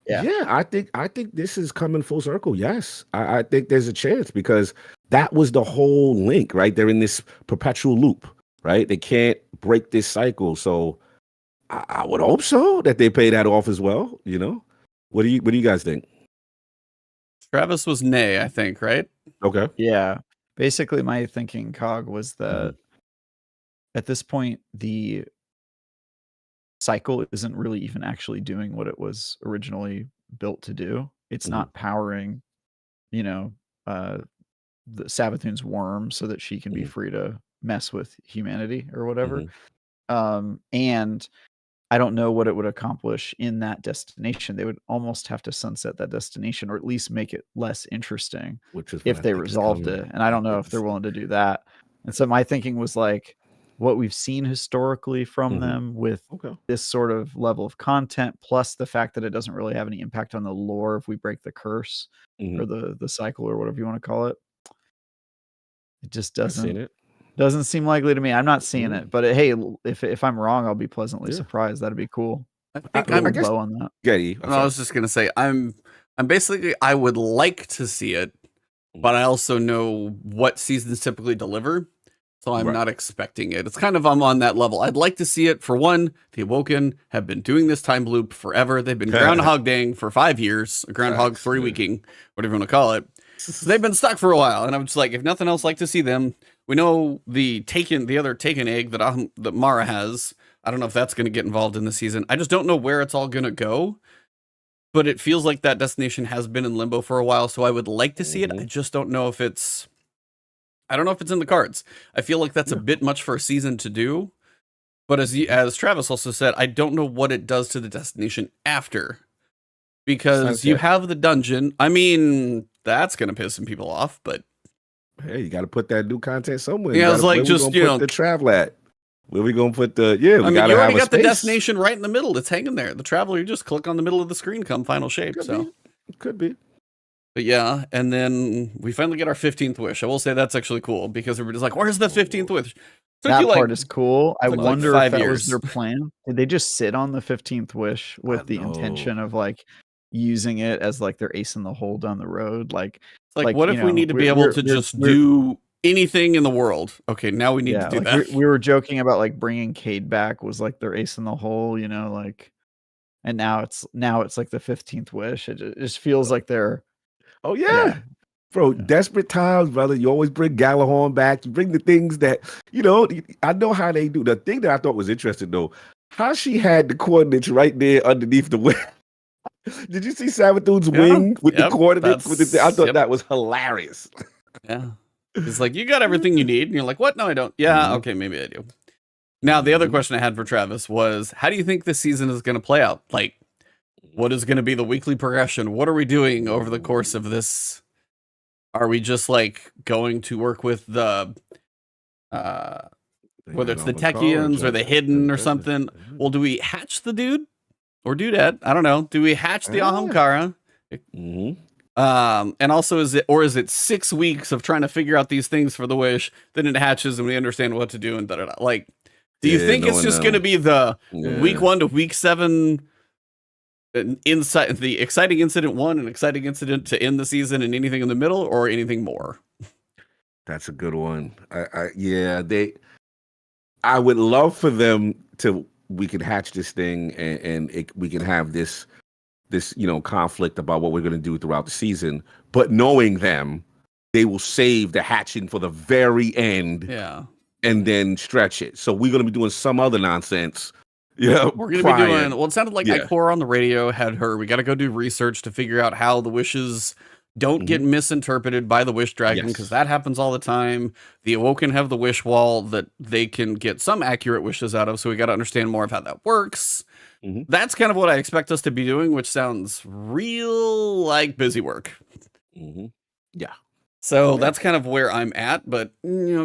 Yeah. I think this is coming full circle. Yes, I think there's a chance, because that was the whole link, right? They're in this perpetual loop, right? They can't break this cycle. So I would hope so, that they pay that off as well. What do you guys think? Travis was nay, I think, right? Okay. Yeah. Basically, my thinking, Cog, was that at this point, the cycle isn't really even actually doing what it was originally built to do. It's not powering, the Savathun's worm so that she can be free to mess with humanity or whatever. And I don't know what it would accomplish in that destination. They would almost have to sunset that destination, or at least make it less interesting if they resolved it. And I don't know if they're willing to do that. And so my thinking was like, what we've seen historically from them with this sort of level of content, plus the fact that it doesn't really have any impact on the lore if we break the curse or the cycle or whatever you want to call it. It just doesn't seem likely to me. I'm not seeing it, but hey, if I'm wrong, I'll be pleasantly surprised. That'd be cool. I think I guess, bow on that. I was just gonna say I'm basically, I would like to see it, but I also know what seasons typically deliver, so I'm not expecting it. It's kind of, I'm on that level. I'd like to see it. For one, the Awoken have been doing this time loop forever. They've been Groundhog Daying for 5 years, Groundhog 3-weeking, whatever you want to call it. So they've been stuck for a while, and I'm just like, if nothing else, like to see them. We know the other taken egg that Mara has. I don't know if that's going to get involved in the season. I just don't know where it's all going to go. But it feels like that destination has been in limbo for a while, so I would like to see it. I just don't know if it's. I don't know if it's in the cards. I feel like that's a bit much for a season to do. But as Travis also said, I don't know what it does to the destination after, because you have the dungeon. I mean, that's going to piss some people off, but. Hey, you got to put that new content somewhere. Yeah, it's like, just, put the travel at. Where we gonna put the? Yeah, I mean, you already got the destination right in the middle. It's hanging there. The traveler, you just click on the middle of the screen, come final shape. Could be. But yeah, and then we finally get our 15th wish. I will say that's actually cool, because everybody's like, "Where's the 15th wish?" That part is cool. I wonder if that was their plan. Did they just sit on the 15th wish with the intention of like using it as like their ace in the hole down the road? Like what if we need to be able to just do anything in the world? Okay, now we need to do that. We were joking about like bringing Cade back was like their ace in the hole, and now it's like the 15th wish. It just feels like they're. Oh yeah. Bro, desperate times, brother. You always bring Galahorn back. You bring the things that, I know how they do. The thing that I thought was interesting, though, how she had the coordinates right there underneath the wing. Did you see Savathun's wing with the coordinates? I thought that was hilarious. Yeah. It's like, you got everything you need. And you're like, what? No, I don't. Yeah, okay, maybe I do. Now, the other question I had for Travis was, how do you think this season is going to play out? Like, what is going to be the weekly progression? What are we doing over the course of this? Are we just like going to work with the whether it's the Techians or the Hidden or something? Well, do we hatch the dude or dudette? I don't know. Do we hatch the Ahamkara? And also, is it 6 weeks of trying to figure out these things for the wish? Then it hatches and we understand what to do and da. Like, do you think it's just going to be the week 1 to week 7? Inside the exciting incident 1 and exciting incident to end the season, and anything in the middle, or anything more? That's a good one. I would love for them to. We can hatch this thing, and we can have this conflict about what we're going to do throughout the season. But knowing them, they will save the hatching for the very end. Yeah. And then stretch it. So we're going to be doing some other nonsense. Yeah, we're going to be doing. Well, it sounded like Ikora on the radio had her. We got to go do research to figure out how the wishes don't get misinterpreted by the Wish Dragon, because that happens all the time. The Awoken have the wish wall that they can get some accurate wishes out of. So we got to understand more of how that works. That's kind of what I expect us to be doing, which sounds real like busy work. Yeah. So that's kind of where I'm at, but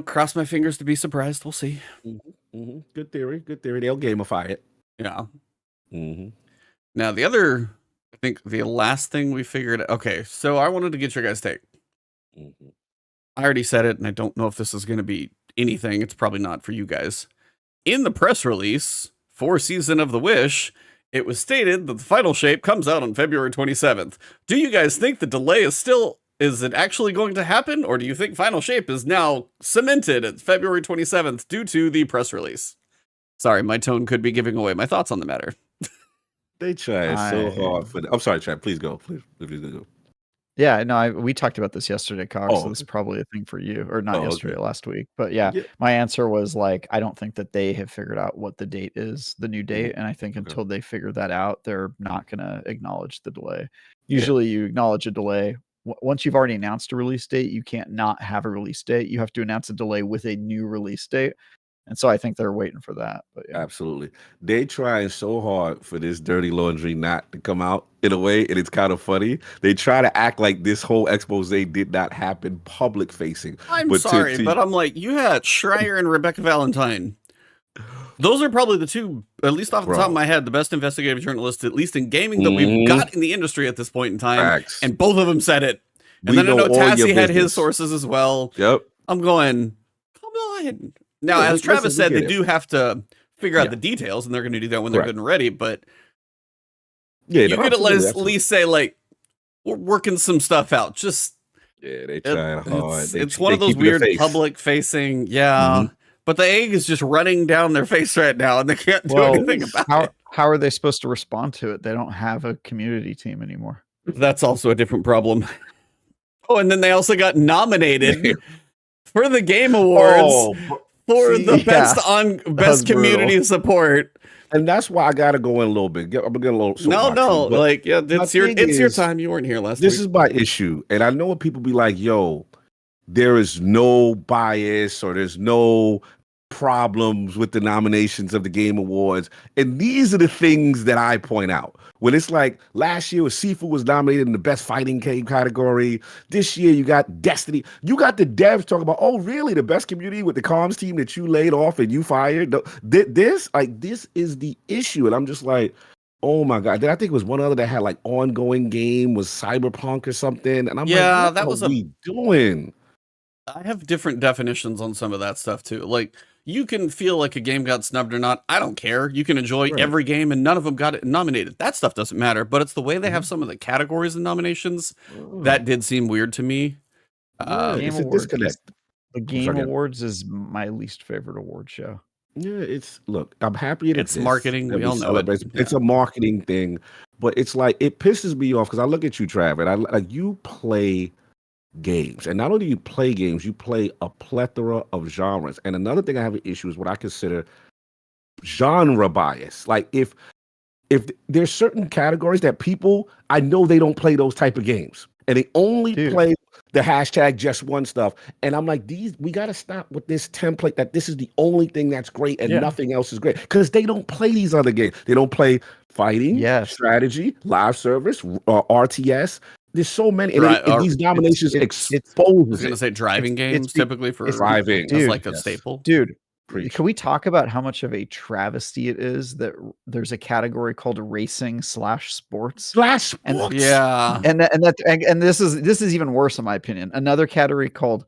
cross my fingers to be surprised. We'll see. Good theory. Good theory. They'll gamify it. Yeah. Now I think the last thing we figured. Okay, so I wanted to get your guys' take. I already said it, and I don't know if this is going to be anything. It's probably not for you guys. In the press release for Season of the Wish, it was stated that the final shape comes out on February 27th. Do you guys think the delay is it actually going to happen, or do you think final shape is now cemented at February 27th due to the press release? Sorry, my tone could be giving away my thoughts on the matter. They try so hard for I'm sorry, Chad. Please go. Please go. Yeah, no, we talked about this yesterday, Cox. So this is probably a thing for you, or not yesterday, last week. But yeah, my answer was like, I don't think that they have figured out what the date is, the new date. And I think until they figure that out, they're not going to acknowledge the delay. Usually you acknowledge a delay. Once you've already announced a release date, you can't not have a release date. You have to announce a delay with a new release date. And so I think they're waiting for that. But Absolutely. They trying so hard for this dirty laundry not to come out in a way, and it's kind of funny. They try to act like this whole expose did not happen public facing. I'm sorry, but I'm like, you had Schreier and Rebecca Valentine. Those are probably the two, at least off the top of my head, the best investigative journalists, at least in gaming, that we've got in the industry at this point in time. Facts. And both of them said it. And then I know Tassie had his sources as well. Yep. I'm going, come on. Now, as Travis said, they do have to figure out the details, and they're going to do that when they're good and ready. But you could at least say, like, we're working some stuff out. Just they trying hard. It's one of those weird public-facing, but the egg is just running down their face right now, and they can't do anything about it. How are they supposed to respond to it? They don't have a community team anymore. That's also a different problem. Oh, and then they also got nominated for the Game Awards for the best community support. And that's why I gotta go in a little bit. I'm getting a little like it's your time. You weren't here last week. This is my issue, and I know what people be like, yo, there is no bias or there's no problems with the nominations of the Game Awards. And these are the things that I point out. When it's like last year, Sifu was nominated in the best fighting game category. This year, you got Destiny. You got the devs talking about, oh, really? The best community with the comms team that you laid off and you fired? This is the issue. And I'm just like, oh my God. Then I think it was one other that had like ongoing game was Cyberpunk or something. And I'm like, what are we doing? I have different definitions on some of that stuff too. Like, you can feel like a game got snubbed or not. I don't care. You can enjoy every game and none of them got it nominated. That stuff doesn't matter, but it's the way they have some of the categories and nominations that did seem weird to me. Game Awards, the Game Awards is my least favorite award show. Yeah, look, I'm happy it's marketing. We all know it. It's a marketing thing, but it's like, it pisses me off because I look at you, Trav, and you play games, and not only do you play games, you play a plethora of genres. And another thing I have an issue is what I consider genre bias. Like if there's certain categories that people, I know they don't play those type of games, and they only play the hashtag just one stuff. And I'm like, we got to stop with this template that this is the only thing that's great and nothing else is great, because they don't play these other games. They don't play fighting, strategy, live service, RTS. There's so many, and these nominations expose. I was going to say driving games typically for driving. It's like a staple. Dude, can we talk about how much of a travesty it is that there's a category called racing/sports? And this is even worse in my opinion. Another category called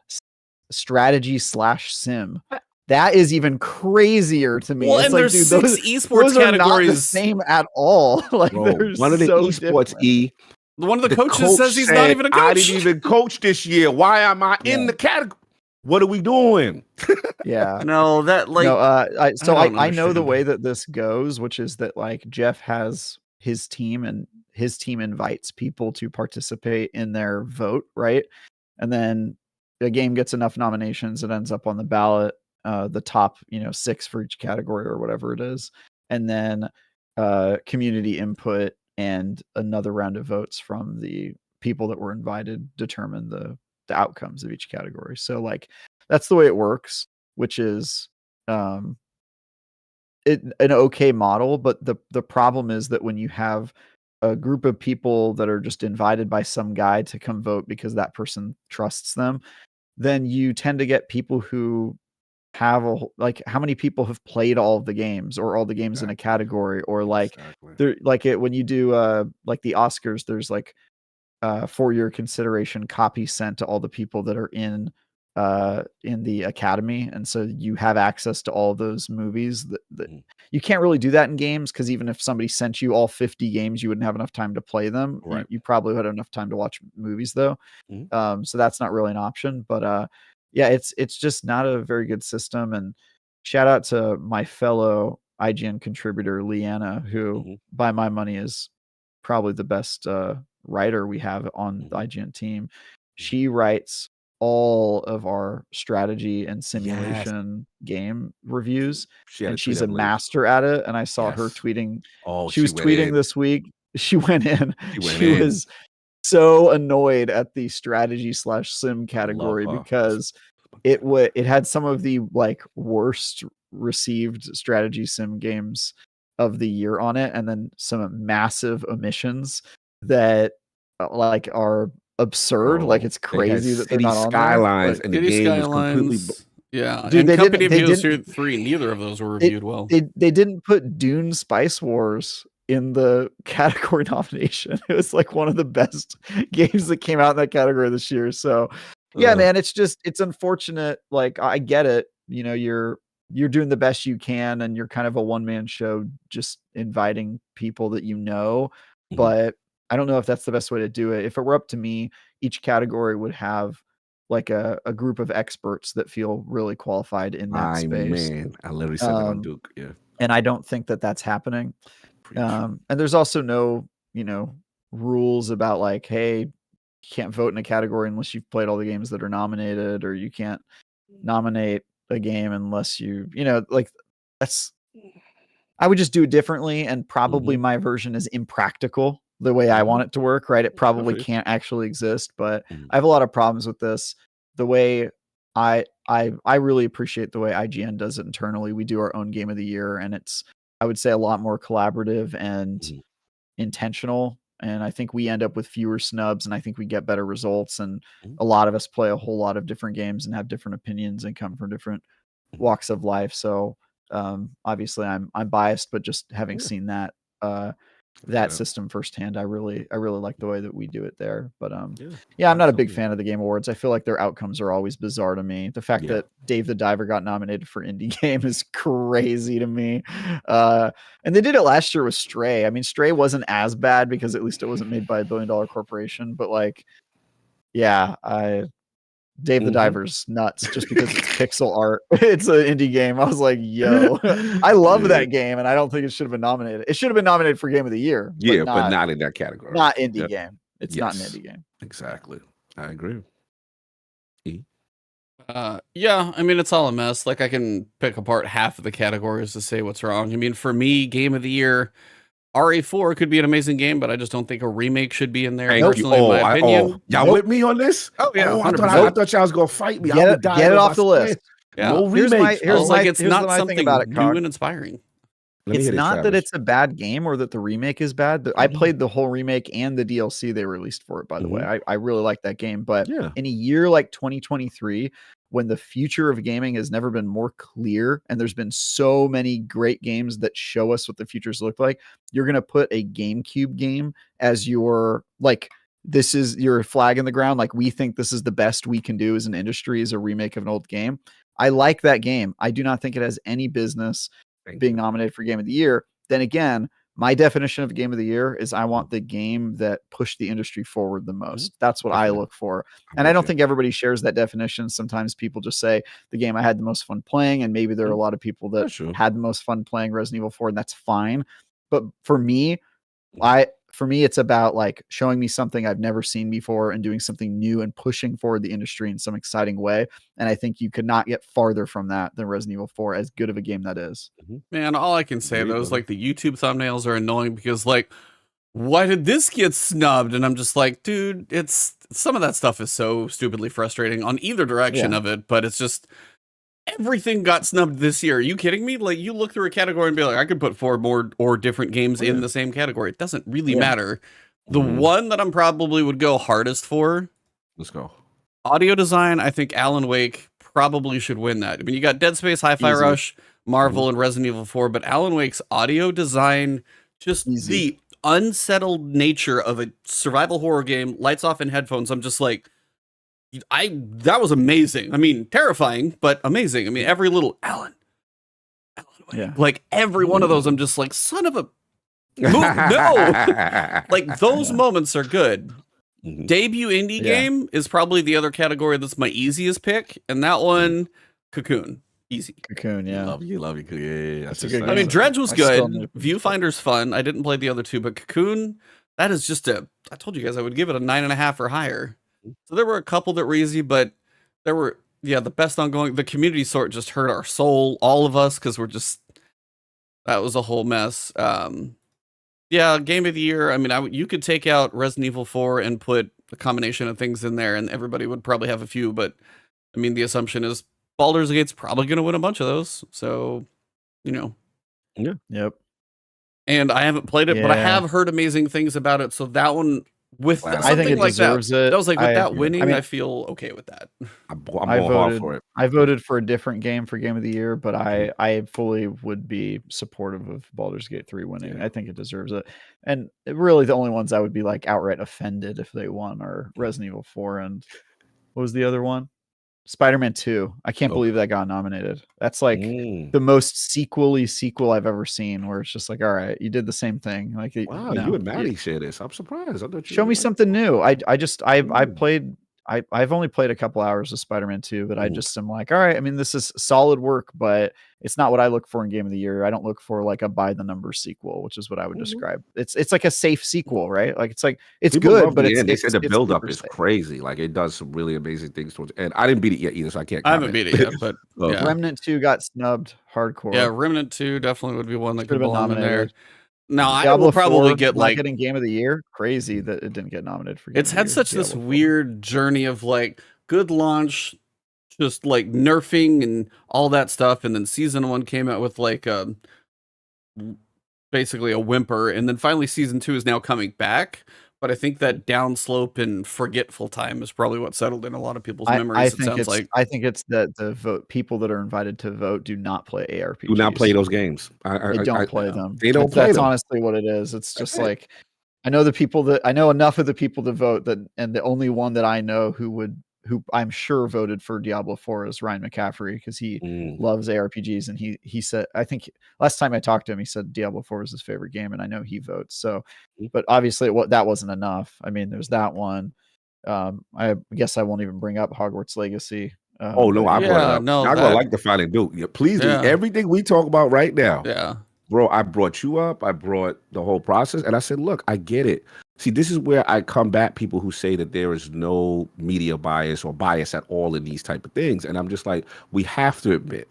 strategy/sim. That is even crazier to me. Well, it's and like, there's dude, 6 esports those categories. Are not the same at all. Like, one of the esports one of the coaches says he's not even a coach. I didn't even coach this year. Why am I in the category? What are we doing? Yeah. No, that like No, I don't know the understand. way that this goes, which is that like Jeff has his team and his team invites people to participate in their vote, right? And then a game gets enough nominations, it ends up on the ballot, the top, 6 for each category or whatever it is. And then community input and another round of votes from the people that were invited determine the outcomes of each category. So like that's the way it works, which is an okay model, but the problem is that when you have a group of people that are just invited by some guy to come vote because that person trusts them, then you tend to get people who have like how many people have played all of the games or all the games in a category, or like there like it when you do like the Oscars, there's like for your consideration copies sent to all the people that are in the Academy, and so you have access to all those movies that you can't really do that in games, because even if somebody sent you all 50 games, you wouldn't have enough time to play them. Right. You probably would have enough time to watch movies though. So that's not really an option, but yeah, it's just not a very good system. And shout out to my fellow IGN contributor Leanna, who by my money is probably the best writer we have on the IGN team. She writes all of our strategy and simulation game reviews, and she's a master at it. And I saw her tweeting. She was tweeting this week. She went in. She was so annoyed at the strategy/sim category because it had some of the like worst received strategy sim games of the year on it, and then some massive omissions that like are absurd. Like it's crazy that they're not on Skylines there. and the game is completely yeah. Dude, and Company of Heroes 3, neither of those were reviewed well. They didn't put Dune Spice Wars in the category nomination. It was like one of the best games that came out in that category this year. So yeah, man, it's unfortunate. Like I get it. You're doing the best you can, and you're kind of a one-man show, just inviting people that but I don't know if that's the best way to do it. If it were up to me, each category would have like a group of experts that feel really qualified in that space. Man, I literally said that on Duke. Yeah. And I don't think that that's happening. And there's also no, rules about like, hey, you can't vote in a category unless you've played all the games that are nominated, or you can't nominate a game unless like that's, I would just do it differently. And probably my version is impractical the way I want it to work, right? It probably can't actually exist, but I have a lot of problems with this. The way I really appreciate the way IGN does it internally. We do our own game of the year, and it's, I would say, a lot more collaborative and intentional. And I think we end up with fewer snubs, and I think we get better results. And a lot of us play a whole lot of different games and have different opinions and come from different walks of life. So obviously I'm biased, but just having seen that system firsthand, I really like the way that we do it there. But I'm not a big fan of the Game Awards. I feel like their outcomes are always bizarre to me. The fact that Dave the Diver got nominated for indie game is crazy to me. And they did it last year with Stray. I mean, Stray wasn't as bad because at least it wasn't made by a billion-dollar corporation, but like, yeah, Dave the Diver's nuts just because it's pixel art. It's an indie game. I was like, yo, I love that game, and I don't think it should have been nominated. It should have been nominated for Game of the Year. But not in that category. Not indie game. It's not an indie game. Exactly. I agree. Yeah, I mean, it's all a mess. Like, I can pick apart half of the categories to say what's wrong. I mean, for me, Game of the Year, RA4 could be an amazing game, but I just don't think a remake should be in there. Personally, in my opinion. Y'all with me on this? Oh yeah, I thought y'all was gonna fight me. Get it off the list. Yeah. No remakes. It's not something new and inspiring. It's not that it's a bad game or that the remake is bad. I played the whole remake and the DLC they released for it, by the way. I really like that game. But in a year like 2023, when the future of gaming has never been more clear, and there's been so many great games that show us what the futures look like, you're going to put a GameCube game as your, like, this is your flag in the ground. Like, we think this is the best we can do as an industry, as a remake of an old game. I like that game. I do not think it has any business being nominated for Game of the Year. Then again, my definition of game of the year is I want the game that pushed the industry forward the most. That's what I look for. And I don't think everybody shares that definition. Sometimes people just say the game I had the most fun playing, and maybe there are a lot of people that had the most fun playing Resident Evil 4, and that's fine. But for me, it's about like showing me something I've never seen before and doing something new and pushing forward the industry in some exciting way. And I think you could not get farther from that than Resident Evil 4, as good of a game that is. Man, all I can say though is like the YouTube thumbnails are annoying because like, why did this get snubbed? And I'm just like, dude, it's some of that stuff is so stupidly frustrating on either direction of it, but it's just everything got snubbed this year. Are you kidding me? Like, you look through a category and be like, I could put 4 more or different games in the same category. It doesn't really matter. The one that I'm probably would go hardest for, let's go. Audio design. I think Alan Wake probably should win that. I mean, you got Dead Space, Hi-Fi Rush, Marvel, and Resident Evil 4, but Alan Wake's audio design, just the unsettled nature of a survival horror game, lights off in headphones. I'm just like, that was amazing. I mean, terrifying, but amazing. I mean, every little Alan like every one of those, I'm just like, son of a no. Like those moments are good. Debut indie game is probably the other category that's my easiest pick, and that one, Cocoon, easy. Cocoon, love you, yeah. That's a good game. I mean, Dredge was good. Viewfinder's fun. I didn't play the other two, but Cocoon, that is just I told you guys I would give it a 9.5 or higher. So there were a couple that were easy, but there were, the best ongoing. The community sort just hurt our soul, all of us, because that was a whole mess. Game of the year. I mean, you could take out Resident Evil 4 and put a combination of things in there, and everybody would probably have a few. But I mean, the assumption is Baldur's Gate's probably going to win a bunch of those. So, Yep. And I haven't played it, but I have heard amazing things about it. So that one, with something I think it like deserves that, it. I was like, with that winning, I mean, I feel okay with that. I voted for a different game for Game of the Year, but I fully would be supportive of Baldur's Gate 3 winning. I think it deserves it. And really, the only ones I would be like outright offended if they won are Resident Evil 4 and what was the other one? Spider-Man 2. I can't believe that got nominated. That's like the most sequel I've ever seen, where it's just like, all right, you did the same thing. Like, wow, you and Maddie share this. I'm surprised. Show me something new. I've only played a couple hours of Spider-Man 2, but I just am like, all right, I mean, this is solid work, but it's not what I look for in Game of the Year. I don't look for like a by the numbers sequel, which is what I would describe. It's like a safe sequel, right? Like it's People good, but they said the build up is crazy. Like it does some really amazing things towards. And I didn't beat it yet either, so I can't. I haven't beat it yet, but Remnant 2 got snubbed hardcore. Yeah, Remnant 2 definitely would be one that could been belong in there. nominated. Now I Diablo will probably 4 get like getting Game of the Year. Crazy that it didn't get nominated for. It's had such this weird journey of like good launch, just like nerfing and all that stuff, and then season 1 came out with like basically a whimper, and then finally season 2 is now coming back. But I think that downslope and forgetful time is probably what settled in a lot of people's memories. I think it's that the people that are invited to vote do not play ARPGs. Do not play those games. They don't play them. They don't play them. That's honestly what it is. It's just like I know enough of the people to vote that, and the only one that I know who I'm sure voted for Diablo 4 is Ryan McCaffrey, because he loves ARPGs, and he said, I think last time I talked to him, he said Diablo 4 is his favorite game, and I know he votes. So, but obviously that wasn't enough. I mean, there's that one. I guess I won't even bring up Hogwarts Legacy. I brought it up. I'm gonna like the final do. Yeah, please do everything we talk about right now. Yeah. Bro, I brought you up. I brought the whole process, and I said, look, I get it. See, this is where I combat people who say that there is no media bias or bias at all in these type of things. And I'm just like, we have to admit,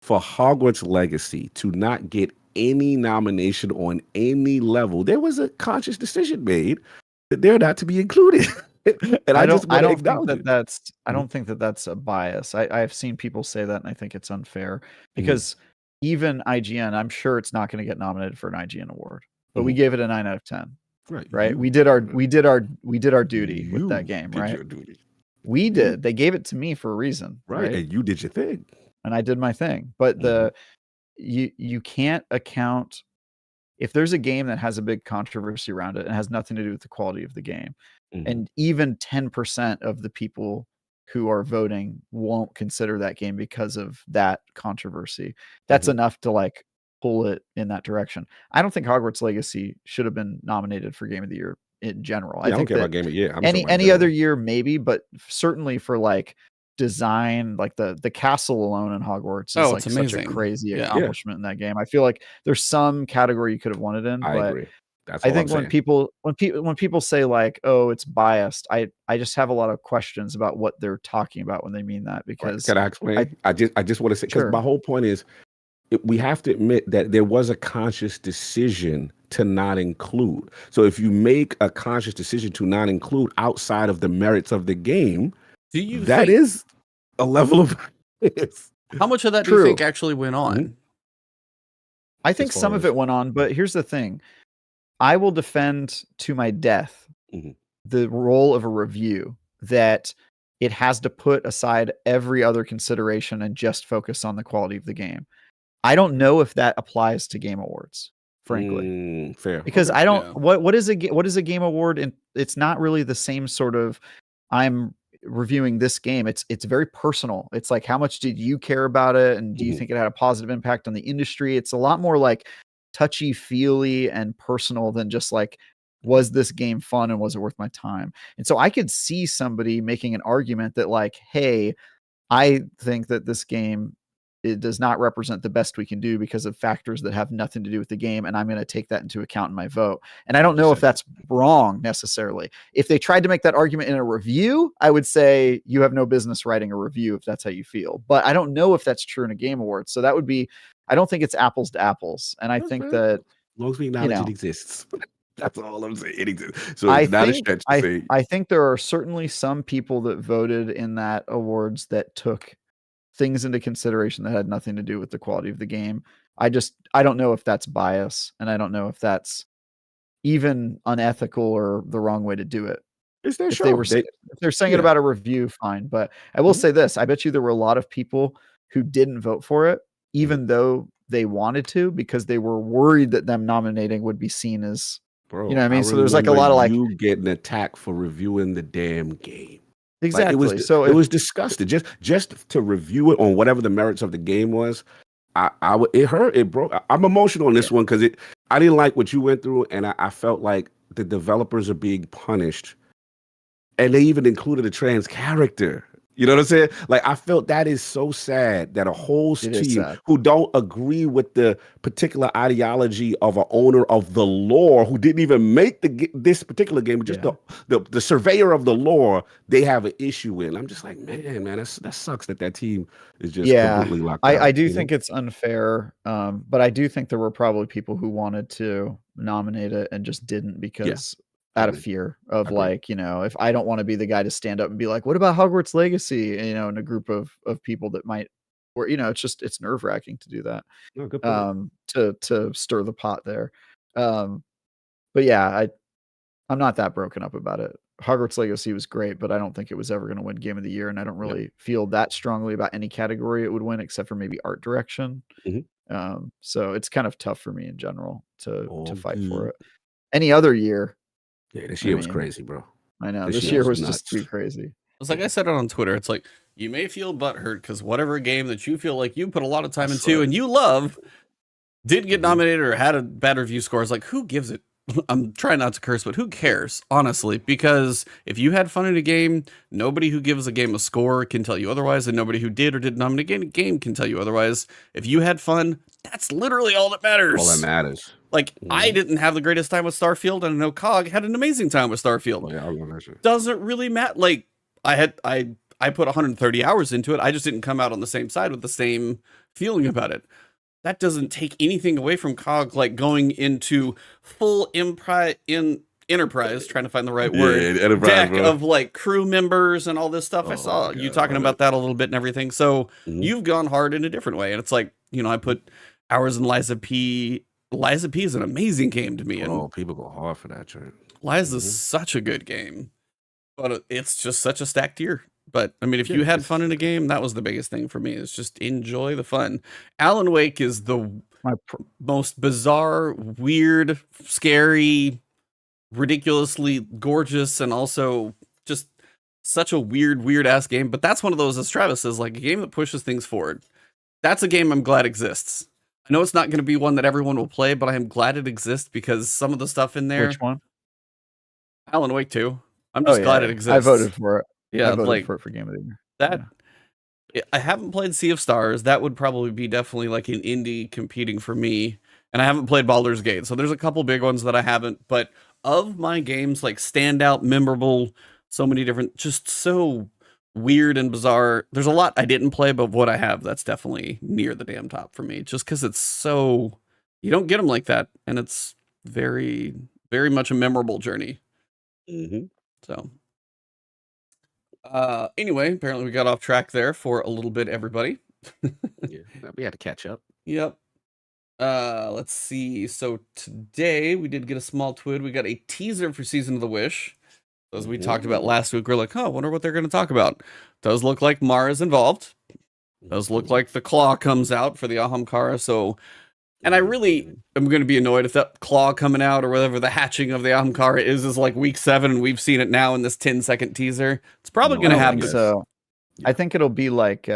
for Hogwarts Legacy to not get any nomination on any level, there was a conscious decision made that they're not to be included. And I don't think that that's a bias. I've seen people say that, and I think it's unfair because even IGN, I'm sure it's not going to get nominated for an IGN award, but we gave it a 9 out of 10. Right. We did our duty with that game, right? We did. They gave it to me for a reason. Right. And you did your thing. And I did my thing. But you can't account if there's a game that has a big controversy around it and has nothing to do with the quality of the game. And even 10% of the people who are voting won't consider that game because of that controversy. That's enough to like pull it in that direction. I don't think Hogwarts Legacy should have been nominated for Game of the Year in general. Yeah, I don't think care that about Game of the Year. I'm any other year maybe, but certainly for like design, like the castle alone in Hogwarts is like such a crazy accomplishment in that game. I feel like there's some category you could have won it in, I but agree. That's I all think I'm saying. when people say like, oh, it's biased, I just have a lot of questions about what they're talking about when they mean that, because Can I explain? I just want to say, because Sure. my whole point is we have to admit that there was a conscious decision to not include. So if you make a conscious decision to not include outside of the merits of the game, that is a level of how much of that do you think actually went on? I think some of it went on, but here's the thing. I will defend to my death the role of a review, that it has to put aside every other consideration and just focus on the quality of the game. I don't know if that applies to Game Awards, frankly. Fair. Because I don't. What is a Game Award? And it's not really the same sort of. I'm reviewing this game. It's very personal. It's like, how much did you care about it, and do you think it had a positive impact on the industry? It's a lot more like touchy feely and personal than just like, was this game fun and was it worth my time? And so I could see somebody making an argument that like, hey, I think that this game, it does not represent the best we can do because of factors that have nothing to do with the game, and I'm going to take that into account in my vote. And I don't know if that's wrong necessarily. If they tried to make that argument in a review, I would say you have no business writing a review if that's how you feel. But I don't know if that's true in a Game Award. So that would be, I don't think it's apples to apples. And I think that, as long as we acknowledge it exists, that's all I'm saying. It exists. So it's not a stretch to say. I think there are certainly some people that voted in that awards that took things into consideration that had nothing to do with the quality of the game. I don't know if that's bias, and I don't know if that's even unethical or the wrong way to do it. If they're saying it about a review, fine. But I will say this, I bet you there were a lot of people who didn't vote for it, even though they wanted to, because they were worried that them nominating would be seen as, you know what I mean? So there's like a lot of like, you getting attacked for reviewing the damn game. Exactly. Like it was disgusting. Just to review it on whatever the merits of the game was. It hurt. It broke. I'm emotional on this one because I didn't like what you went through, and I felt like the developers are being punished, and they even included a trans character. You know what I'm saying? Like, I felt that is so sad that a whole team who don't agree with the particular ideology of an owner of the lore, who didn't even make this particular game, just the surveyor of the lore, they have an issue in. I'm just like, man, that sucks that team is just completely locked out. I do think it's unfair, but I do think there were probably people who wanted to nominate it and just didn't because out of fear of like, you know, if I don't want to be the guy to stand up and be like, what about Hogwarts Legacy? You know, in a group of people that might, or, you know, it's nerve wracking to do that, to stir the pot there. But yeah, I'm not that broken up about it. Hogwarts Legacy was great, but I don't think it was ever going to win Game of the Year. And I don't really feel that strongly about any category it would win, except for maybe art direction. So it's kind of tough for me in general to fight for it. Any other year. Yeah, this year was crazy, bro. I know. This year was just too crazy. It's like I said it on Twitter. It's like, you may feel butthurt because whatever game that you feel like you put a lot of time into and you love did get nominated or had a bad review score. It's like, who gives it? I'm trying not to curse, but who cares, honestly? Because if you had fun in a game, nobody who gives a game a score can tell you otherwise, and nobody who did or didn't nominate a game can tell you otherwise. If you had fun, that's literally all that matters. All that matters. Like, I didn't have the greatest time with Starfield, and I know Cog had an amazing time with Starfield. Yeah, I love that shit. Doesn't really matter. Like, I put 130 hours into it. I just didn't come out on the same side with the same feeling about it. That doesn't take anything away from Cog, like going into full enterprise, trying to find the right word, deck of like crew members and all this stuff. I saw you talking about that a little bit and everything. So you've gone hard in a different way. And it's like, you know, I put hours in Liza P. Liza P is an amazing game to me. And people go hard for that, right? Liza's such a good game, but it's just such a stacked year. But I mean, if you had fun in a game, that was the biggest thing for me, is just enjoy the fun. Alan Wake is the most bizarre, weird, scary, ridiculously gorgeous, and also just such a weird ass game. But that's one of those, as Travis says, like a game that pushes things forward. That's a game I'm glad exists. I know it's not going to be one that everyone will play, but I am glad it exists because some of the stuff in there. Which one? Alan Wake 2. I'm just glad it exists. I voted for it. Yeah, I voted for it for Game of the Year. That. Yeah. I haven't played Sea of Stars. That would probably be definitely like an indie competing for me. And I haven't played Baldur's Gate. So there's a couple big ones that I haven't. But of my games, like standout, memorable, so many different, just so weird and bizarre. There's a lot I didn't play, but what I have, that's definitely near the damn top for me. Just because it's so, you don't get them like that. And it's very, very much a memorable journey. So. Anyway, apparently we got off track there for a little bit, everybody. Yeah, we had to catch up. Yep. Let's see. So today we did get a small TWID. We got a teaser for Season of the Wish. As we talked about last week, we're like, oh, I wonder what they're going to talk about. Does look like Mara's involved. Does look like the claw comes out for the Ahamkara. So, and I really am going to be annoyed if that claw coming out or whatever the hatching of the Ahamkara is like week 7 and we've seen it now in this 10-second teaser. It's probably going to happen. So I think it'll be like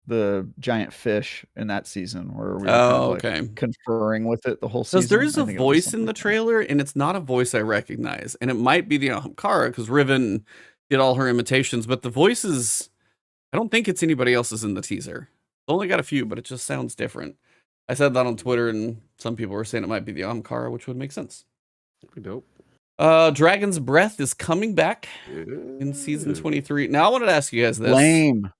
the giant fish in that season where we're conferring with it the whole season. Because there is a voice in the trailer and it's not a voice I recognize. And it might be the Ahamkara because Riven did all her imitations, but the voices, I don't think it's anybody else's in the teaser. Only got a few, but it just sounds different. I said that on Twitter, and some people were saying it might be the Ahamkara, which would make sense. Pretty dope. Dragon's Breath is coming back in Season 23. Now, I wanted to ask you guys this. Lame.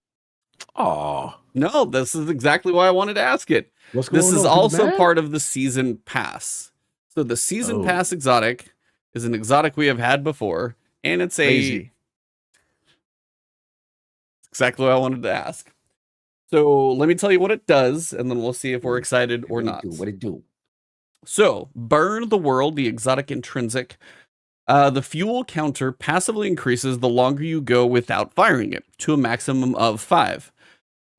Oh. No, this is exactly why I wanted to ask it. This is also part of the Season Pass. So the Season Pass exotic is an exotic we have had before, and it's Crazy. exactly what I wanted to ask. So let me tell you what it does, and then we'll see if we're excited or not. What it do? So, Burn the World, the exotic intrinsic. The fuel counter passively increases the longer you go without firing it, to a maximum of 5.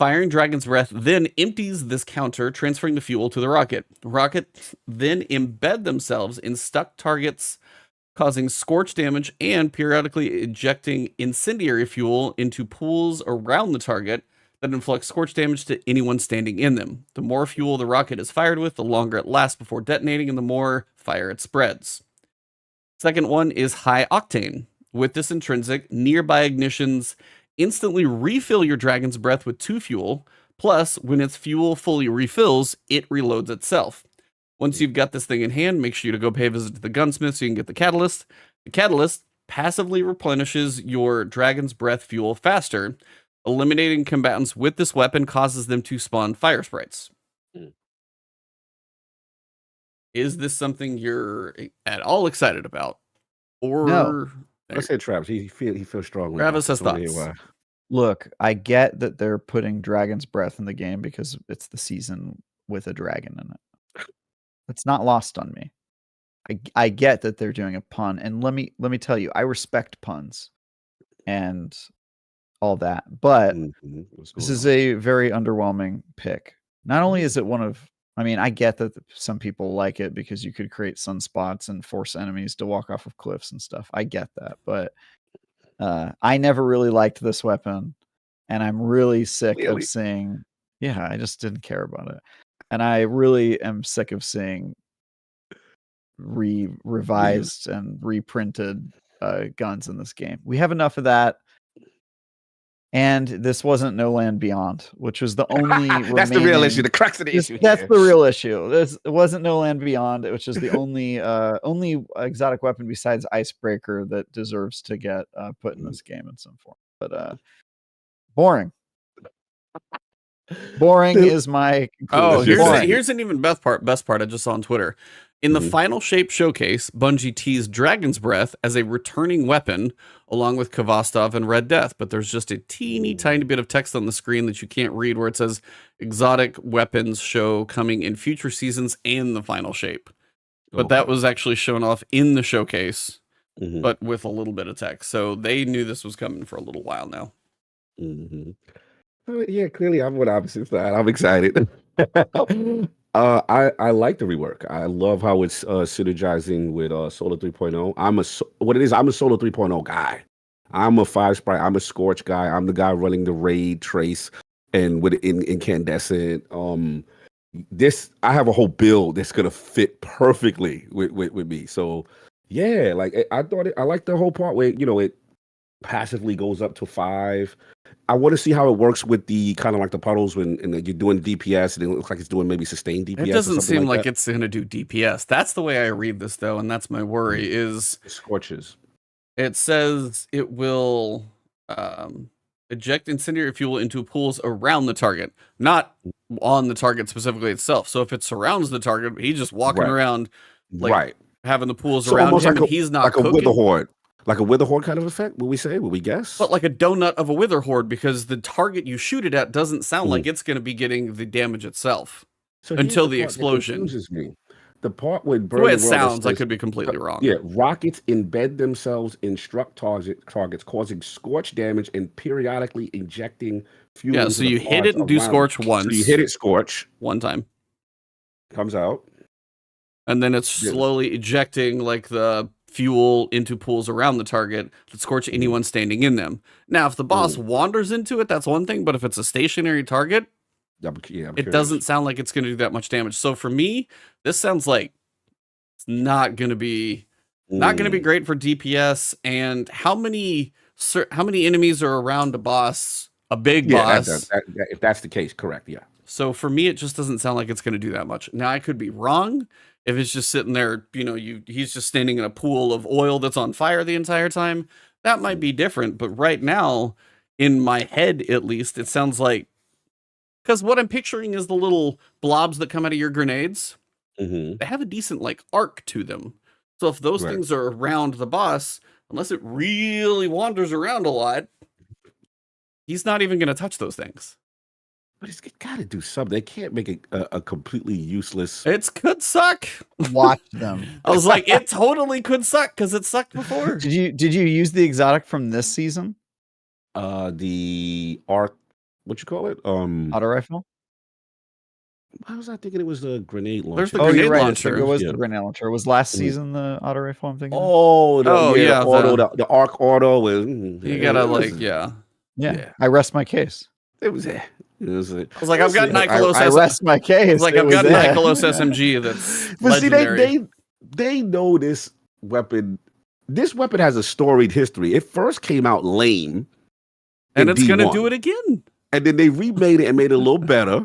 Firing Dragon's Breath then empties this counter, transferring the fuel to the rocket. Rockets then embed themselves in stuck targets, causing scorch damage and periodically ejecting incendiary fuel into pools around the target that inflicts scorch damage to anyone standing in them. The more fuel the rocket is fired with, the longer it lasts before detonating, and the more fire it spreads. Second one is High Octane. With this intrinsic, nearby ignitions instantly refill your Dragon's Breath with 2 fuel, plus when its fuel fully refills, it reloads itself. Once you've got this thing in hand, make sure to go pay a visit to the gunsmith so you can get the catalyst. The catalyst passively replenishes your Dragon's Breath fuel faster. Eliminating combatants with this weapon causes them to spawn fire sprites. Is this something you're at all excited about? Or no. I said Travis. He feels strongly. Travis has thoughts. Look, I get that they're putting Dragon's Breath in the game because it's the season with a dragon in it. It's not lost on me. I get that they're doing a pun, and let me tell you, I respect puns and all that, but this is a very underwhelming pick. Not only is it one of, I mean, I get that some people like it because you could create sunspots and force enemies to walk off of cliffs and stuff. I get that, but I never really liked this weapon, and I'm really sick of seeing. Yeah, I just didn't care about it, and I really am sick of seeing revised and reprinted guns in this game. We have enough of that. And this wasn't No Land Beyond, which was the only that's the real issue, the crux of the issue. That's the real issue. It wasn't No Land Beyond, which is the only exotic weapon besides Icebreaker that deserves to get put in this game in some form. But boring. Boring is my conclusion. Oh, here's an even best part I just saw on Twitter. In the final shape showcase, Bungie teased Dragon's Breath as a returning weapon, along with Kvastov and Red Death, but there's just a teeny tiny bit of text on the screen that you can't read where it says exotic weapons show coming in future seasons and the final shape. But that was actually shown off in the showcase, but with a little bit of text. So they knew this was coming for a little while now. Yeah, clearly I'm on the opposite side. I'm excited. I like the rework. I love how it's synergizing with Solo 3.0. I'm a Solo 3.0 guy. I'm a 5 sprite. I'm a Scorch guy. I'm the guy running the raid trace and with incandescent. I have a whole build that's gonna fit perfectly with me. So yeah, like I thought I like the whole part where it passively goes up to 5. I want to see how it works with the kind of like the puddles when you're doing DPS and it looks like it's doing maybe sustained DPS. It doesn't seem like that. it's going to do DPS. That's the way I read this though, and that's my worry. Is it scorches. It says it will eject incendiary fuel into pools around the target, not on the target specifically itself. So if it surrounds the target, he's just walking around, like having the pools around him, and he's not like cooking. A wither horde. Like a wither horde kind of effect, would we guess? But like a donut of a wither horde, because the target you shoot it at doesn't sound like it's going to be getting the damage itself until the explosion. Me. The part where the way it sounds, I could be completely wrong. Yeah, rockets embed themselves in struck targets, causing scorch damage and periodically injecting fuel. Yeah, so you hit it and do scorch once. So you hit it, scorch one time, comes out, and then it's slowly ejecting like the fuel into pools around the target to scorch anyone standing in them. Now, if the boss wanders into it, that's one thing, but if it's a stationary target, it doesn't sound like it's going to do that much damage. So for me, this sounds like it's not going to be great for DPS. And how many enemies are around a boss, a big boss? If that's the case, correct, yeah. So for me, it just doesn't sound like it's going to do that much. Now, I could be wrong. If it's just sitting there, he's just standing in a pool of oil that's on fire the entire time, that might be different. But right now, in my head, at least, it sounds like, because what I'm picturing is the little blobs that come out of your grenades. They have a decent like arc to them. So if those things are around the boss, unless it really wanders around a lot, he's not even going to touch those things. But it's got to do something. They can't make it a completely useless. It could suck. Watch them. I was like, it totally could suck because it sucked before. Did you use the exotic from this season? The arc. What you call it? Auto rifle. I was not thinking it was the grenade launcher. There's the grenade launcher. It was the grenade launcher. It was last season the auto rifle. I'm thinking. The arc auto is. You gotta Yeah. I rest my case. It was there. I was like, I've got Nikolos. I rest my case. It's like I've got Nikolos SMG. That's but legendary. See, they know this weapon. This weapon has a storied history. It first came out lame, and it's gonna do it again. And then they remade it and made it a little better.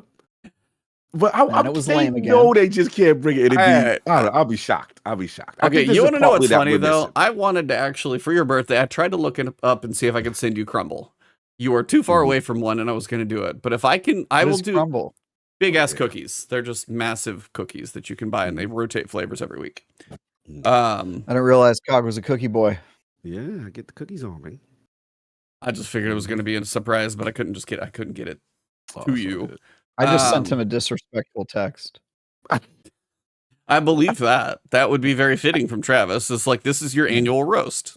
But it was lame again. No, they just can't bring it. I'll be shocked. Okay, you want to know what's funny though? I wanted to actually, for your birthday, I tried to look it up and see if I could send you crumble. You are too far away from one, and I was going to do it. But if I can, I will do crumble. Big ass cookies. They're just massive cookies that you can buy, and they rotate flavors every week. I didn't realize Cog was a cookie boy. Yeah, I get the cookies on me. I just figured it was going to be a surprise, but I couldn't get it to you. Good. I just sent him a disrespectful text. I believe that. That would be very fitting from Travis. It's like, this is your annual roast.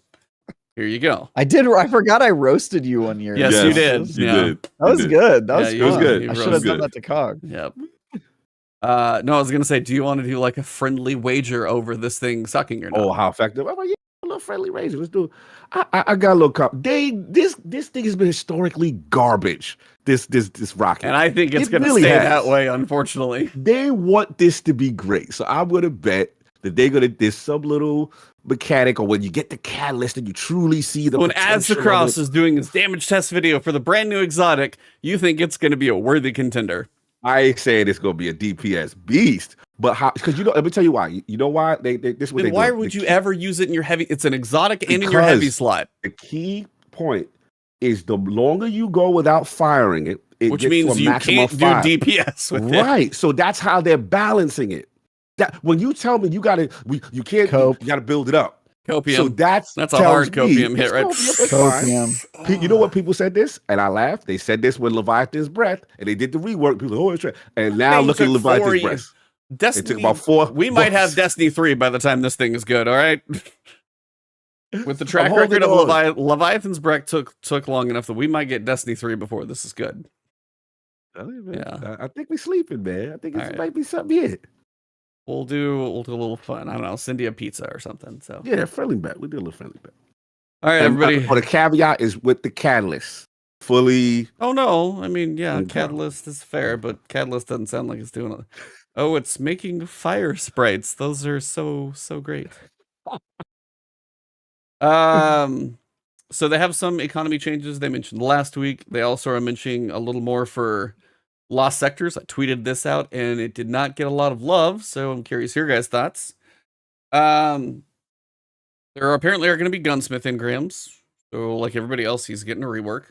Here you go. I forgot I roasted you one year. Yes, you did. You did. That was good. That was good. I should have done that to Cog. Yep. No, I was going to say, do you want to do like a friendly wager over this thing sucking or not? Oh, how effective? I'm like, yeah, a little friendly wager. Let's do it. I got a little this thing has been historically garbage. This rocket. And I think it's going to stay that way, unfortunately. They want this to be great. So I'm going to bet that there's some little mechanic, or when you get the catalyst and you truly see the when Aztecross is doing his damage test video for the brand new exotic, you think it's going to be a worthy contender. I ain't saying it's going to be a DPS beast, but how? Because let me tell you why. You know why why would you ever use it in your heavy? It's an exotic and in your heavy slot. The key point is the longer you go without firing it, which means you can't do DPS with it. Right. So that's how they're balancing it. That when you tell me you can't cope. You gotta build it up. Copium. So that's a hard copium hit, right? Copium. You know what people said this? And I laughed. They said this when Leviathan's breath, and they did the rework. People like, it's right. And now look at Leviathan's breath. Destiny, it took about 4. We might have Destiny 3 by the time this thing is good, all right? With the track record of Leviathan's breath took long enough that we might get Destiny 3 before this is good. Yeah. I think we're sleeping, man. I think it might be something here. We'll do a little fun. I don't know. Send you a pizza or something. So yeah, friendly bet. We do a little friendly bet. All right, everybody. But the caveat is with the catalyst. fully. Oh no, I mean, yeah, Okay. Catalyst is fair, but Catalyst doesn't sound like it's doing it. Oh, it's making fire sprites. Those are so great. So they have some economy changes they mentioned last week. They also are mentioning a little more for lost sectors. I tweeted this out and it did not get a lot of love, so I'm curious your guys' thoughts. There apparently are going to be gunsmith engrams. So like everybody else, he's getting a rework.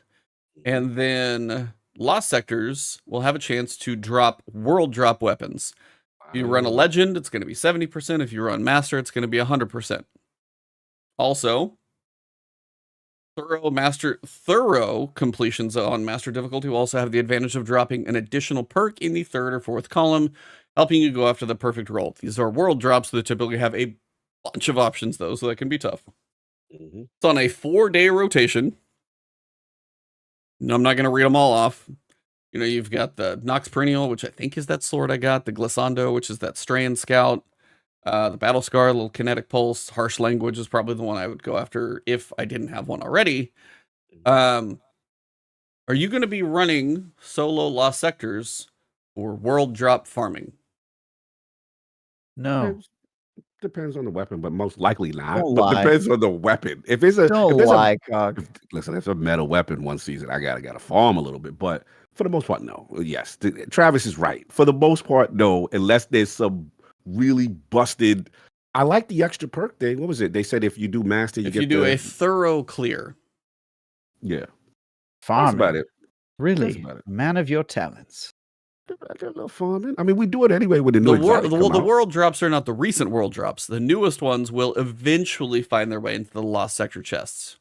And then lost sectors will have a chance to drop world drop weapons. If you run a legend, it's going to be 70%. If you run master, it's going to be 100%. Also, thorough completions on master difficulty will also have the advantage of dropping an additional perk in the third or fourth column, helping you go after the perfect roll. These are world drops that typically have a bunch of options though, so that can be tough. It's on a 4-day rotation. No, I'm not going to read them all off. You know, you've got the Nox Perennial, which I think is that sword I got, the Glissando, which is that Strand Scout, the Battle Scar, little Kinetic Pulse, Harsh Language is probably the one I would go after if I didn't have one already. Are you going to be running solo Lost Sectors or world drop farming? No. Depends on the weapon, but most likely not. Don't But lie. depends on the weapon. If it's a Don't if there's lie, Cog. listen, it's a meta weapon one season. I gotta farm a little bit, but for the most part, no. Yes, Travis is right. For the most part, no. Unless there's some really busted. I like the extra perk thing. What was it? They said if you do master, you If get you do a thorough clear. yeah. That's Farming. about it. Really? about it. Man of your talents. I did a little farming. I mean, we do it anyway with the The, new exotic come the out. world drops are not the recent world drops. The newest ones will eventually find their way into the Lost Sector chests.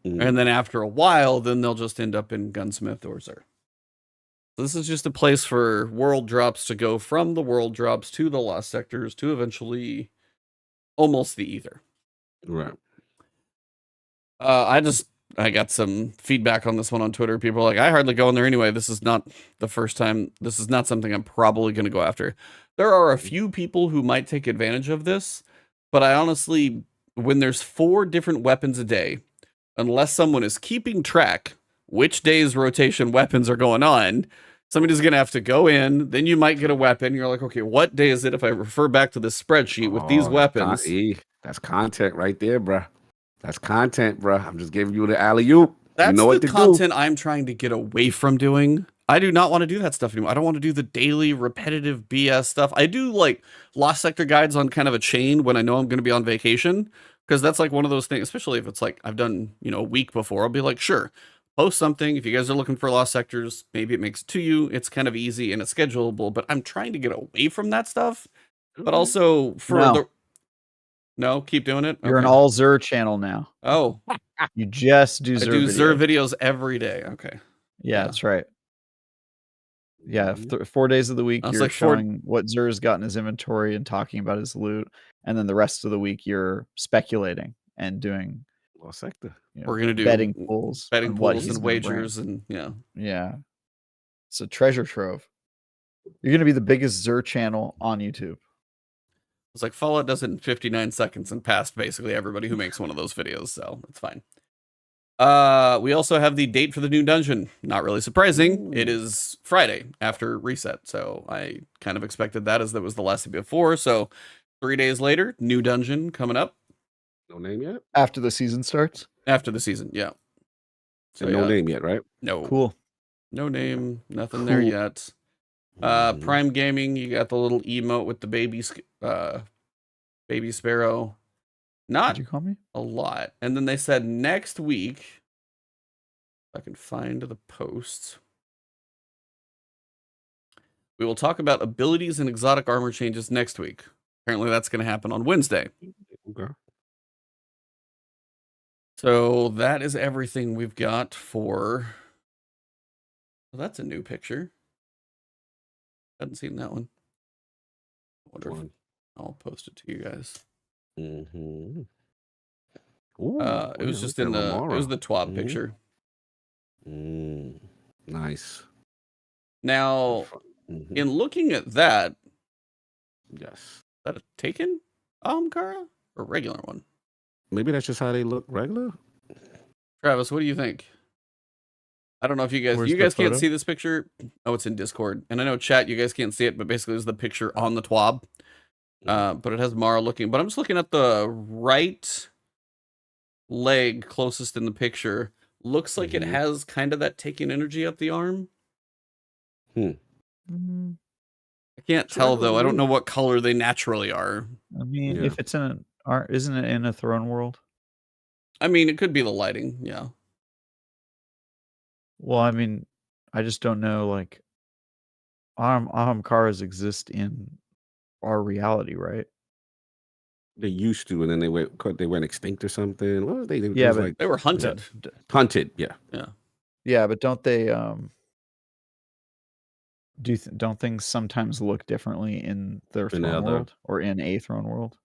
And then after a while, then they'll just end up in Gunsmith or Xur. So this is just a place for world drops to go from the world drops to the Lost Sectors to eventually almost the Ether. Right. I got some feedback on this one on Twitter. People are like, I hardly go in there anyway. This is not the first time. This is not something I'm probably going to go after. There are a few people who might take advantage of this, but I honestly, when there's 4 different weapons a day, unless someone is keeping track which day's rotation weapons are going on, somebody's going to have to go in. Then you might get a weapon. You're like, okay, what day is it if I refer back to this spreadsheet with these weapons? That's content right there, bruh. That's content, bruh. I'm just giving you the alley-oop. That's you know what the to content I'm trying to get away from doing. I do not want to do that stuff anymore. I don't want to do the daily repetitive BS stuff. I do like Lost Sector guides on kind of a chain when I know I'm going to be on vacation, because that's like one of those things, especially if it's like I've done, you know, a week before. I'll be like, sure, post something. If you guys are looking for Lost Sectors, maybe it makes it to you. It's kind of easy and it's schedulable, but I'm trying to get away from that stuff. But also for No, keep doing it. You're an all Xur channel now. Oh, You just do I Xur do videos. Xur videos every day. Okay. Yeah, that's right. Yeah, 4 days of the week I was you're like, showing what Xur's got in his inventory and talking about his loot, and then the rest of the week you're speculating and doing Lost Sector. you know, We're gonna do betting pools on what he's and gonna bring. wagers and yeah. Yeah, it's a treasure trove. You're gonna be the biggest Xur channel on YouTube. It's like Fallout does it in 59 seconds and passed basically everybody who makes one of those videos, so it's fine. We also have the date for the new dungeon. Not really surprising. It is Friday after reset, so I kind of expected that as that was the last day before. So 3 days later, new dungeon coming up. No name yet? After the season starts? After the season, yeah. So no name yet, right? No. Cool. No name, nothing there yet. Prime Gaming, you got the little emote with the baby sparrow. Not Did you call me? a lot. And then they said next week, if I can find the post, we will talk about abilities and exotic armor changes next week. Apparently that's going to happen on Wednesday. Okay. So that is everything we've got for... Well, that's a new picture. Hadn't seen that one. I wonder if I'll post it to you guys. Mm-hmm. It was just in the... It was the TWID picture. Nice. Now, in looking at that... Yes. Is that a taken Kara? Or regular one? Maybe that's just how they look regular. Travis, what do you think? I don't know if you guys Where's the can't photo? see this picture. Oh, it's in Discord, and I know chat. You guys can't see it, but basically, it's the picture on the TWAB. But it has Mara looking. But I'm just looking at the right leg closest in the picture. Looks like it has kind of that taking energy up the arm. I can't tell though. I don't know what color they naturally are. I mean, if it's in isn't it in a throne world? I mean, it could be the lighting. Yeah. Well, I mean, I just don't know. Like, Ahamkaras exist in our reality, right? They used to, and then they went extinct or something. What was they? Yeah, but they were hunted. Hunted, yeah. Yeah, but don't they? Don't things sometimes look differently in their throne world or in a throne world?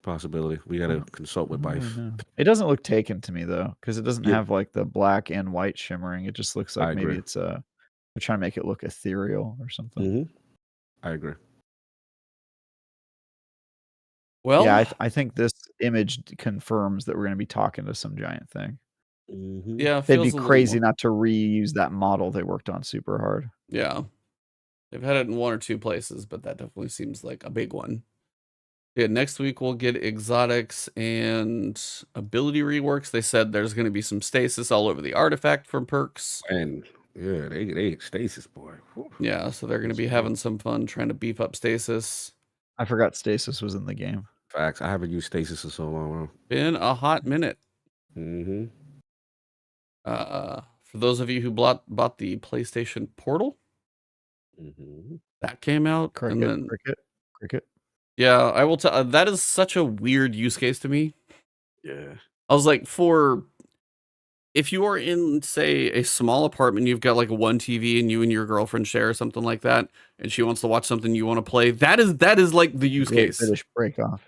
Possibility. We got to consult with Bife. It doesn't look taken to me though, because it doesn't have like the black and white shimmering. It just looks like maybe it's they're trying to make it look ethereal or something. I agree. Well, yeah, I think this image confirms that we're going to be talking to some giant thing. Yeah, they'd be crazy not to reuse that model they worked on super hard. Yeah, they've had it in one or two places, but that definitely seems like a big one. Yeah, next week we'll get exotics and ability reworks. They said there's going to be some stasis all over the artifact from perks. And yeah, they stasis, boy. Whew. Yeah, so they're going to be having some fun trying to beef up stasis. I forgot stasis was in the game. Facts. I haven't used stasis in so long. Been a hot minute. For those of you who bought the PlayStation Portal, that came out. Cricket. Yeah, I will tell. That is such a weird use case to me. Yeah, I was like, if you are in, say, a small apartment, you've got like one TV and you and your girlfriend share or something like that, and she wants to watch something you want to play. That is like the use case. British break off.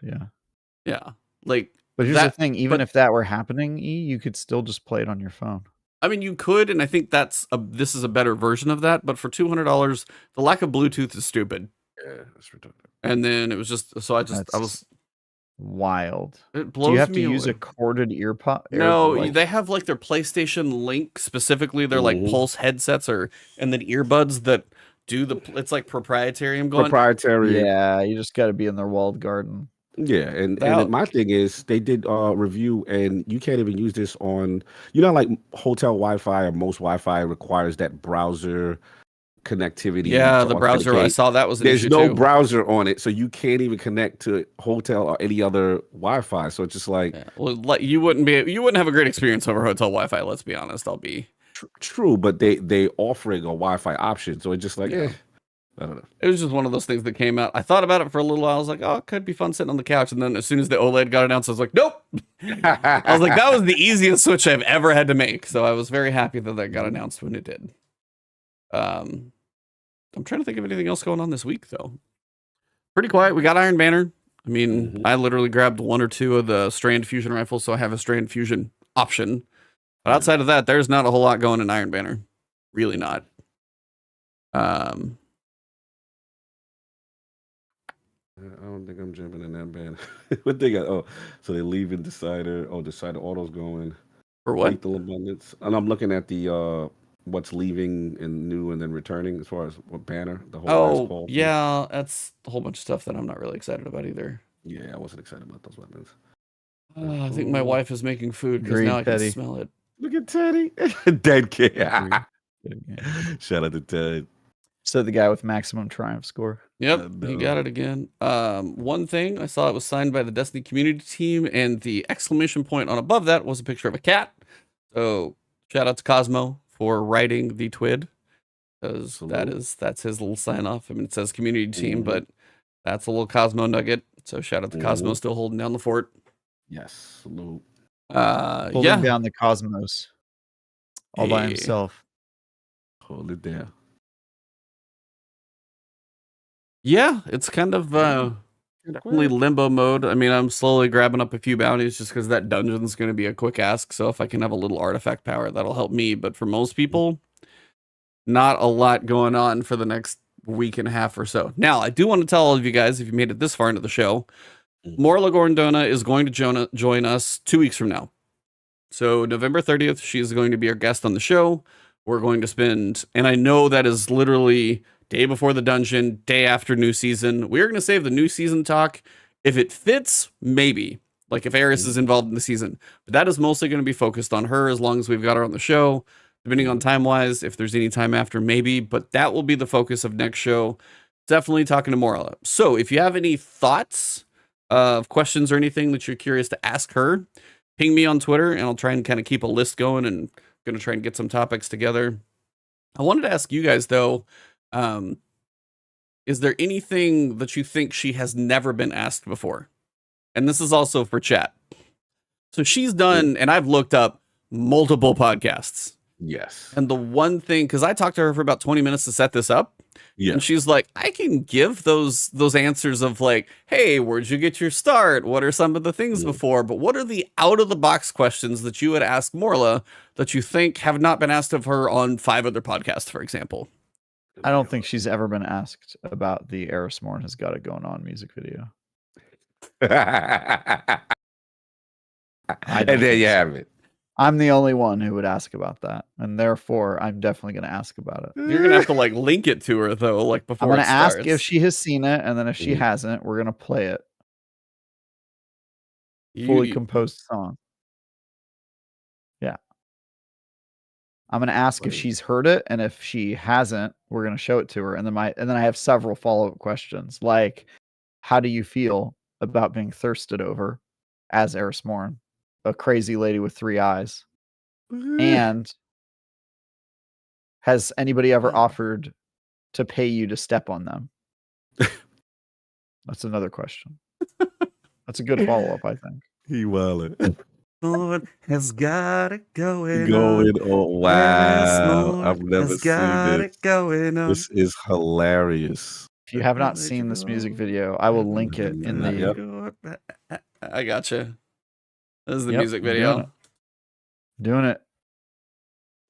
Yeah. Like, but here's the thing: even if that were happening, you could still just play it on your phone. I mean, you could, and I think this is a better version of that. But for $200, the lack of Bluetooth is stupid. Yeah, that's ridiculous. And then it was just I was wild. It blows me. Do you have to use a corded earpod? No, they have like their PlayStation Link specifically. They're like Pulse headsets and then earbuds that do it's like proprietary. Proprietary. Yeah, you just got to be in their walled garden. Yeah, and my thing is they did a review, and you can't even use this on. Like hotel Wi-Fi or most Wi-Fi requires that browser connectivity. Yeah, the browser, I saw that was an issue. There's no browser on it, so you can't even connect to hotel or any other Wi-Fi. So it's just like, well, you wouldn't have a great experience over hotel Wi-Fi. Let's be honest. I'll be true, but they offering a Wi-Fi option, so it's just like, I don't know. It was just one of those things that came out. I thought about it for a little while. I was like, oh, it could be fun sitting on the couch. And then as soon as the OLED got announced, I was like, nope. I was like, that was the easiest switch I've ever had to make. So I was very happy that got announced when it did. I'm trying to think of anything else going on this week, though. Pretty quiet. We got Iron Banner. I mean, I literally grabbed one or two of the Strand Fusion rifles, so I have a Strand Fusion option. But outside of that, there's not a whole lot going in Iron Banner. Really not. I don't think I'm jumping in that band. What they got? Oh, so they're leaving Decider. Oh, Decider Auto's going. For what? Lethal Abundance. And I'm looking at the what's leaving and new and then returning as far as what banner, the whole yeah, that's a whole bunch of stuff that I'm not really excited about either. Yeah, I wasn't excited about those weapons. I think my wife is making food because now I can smell it. Look at Teddy. Dead kid. Shout out to Ted. So the guy with maximum triumph score. Yep, he got it again. One thing I saw, it was signed by the Destiny community team, and the exclamation point on above that was a picture of a cat. So shout out to Cosmo for writing the TWID, because that's his little sign off. I mean, it says community team, but that's a little Cosmo nugget. So shout out to Cosmo, still holding down the fort. Yes, salute. Holding down the cosmos all by himself. Hold it down. Yeah, it's kind of definitely limbo mode. I mean, I'm slowly grabbing up a few bounties just because that dungeon's going to be a quick ask. So if I can have a little artifact power, that'll help me. But for most people, not a lot going on for the next week and a half or so. Now, I do want to tell all of you guys, if you made it this far into the show, Morla Gorndona is going to join us 2 weeks from now. So November 30th, she is going to be our guest on the show. we're going to spend, and I know that is literally day before the dungeon, day after new season. We're going to save the new season talk. If it fits, maybe. Like if Eris is involved in the season. But that is mostly going to be focused on her as long as we've got her on the show. Depending on time-wise, if there's any time after, maybe. But that will be the focus of next show. Definitely talking to Morla. So if you have any thoughts of questions or anything that you're curious to ask her, ping me on Twitter, and I'll try and kind of keep a list going and going to try and get some topics together. I wanted to ask you guys, though, is there anything that you think she has never been asked before? And this is also for chat. So she's done, and I've looked up multiple podcasts. Yes. And the one thing, because I talked to her for about 20 minutes to set this up. Yeah. And she's like, I can give those answers of like, hey, where'd you get your start? What are some of the things before? But what are the out of the box questions that you would ask Morla that you think have not been asked of her on 5 other podcasts, for example? I don't think she's ever been asked about the Eris Morn Has Got It Going On music video. And there you have it. I'm the only one who would ask about that, and therefore I'm definitely going to ask about it. You're gonna have to like link it to her though, like before. I'm going it to ask starts. if she has seen it, and then if she hasn't, we're going to play it. Fully composed song. Yeah. I'm going to ask if she's heard it, and if she hasn't, we're going to show it to her. And then I have several follow-up questions, like, how do you feel about being thirsted over as Eris Morn, a crazy lady with 3 eyes? And has anybody ever offered to pay you to step on them? That's another question. That's a good follow-up, I think. He wildin'. Lord has got it going Going on. Wow. Lord I've never has seen got this. it going on. This is hilarious. If you have not seen this music video, I will link it in the... I gotcha. This is the Yep, music video. Doing it.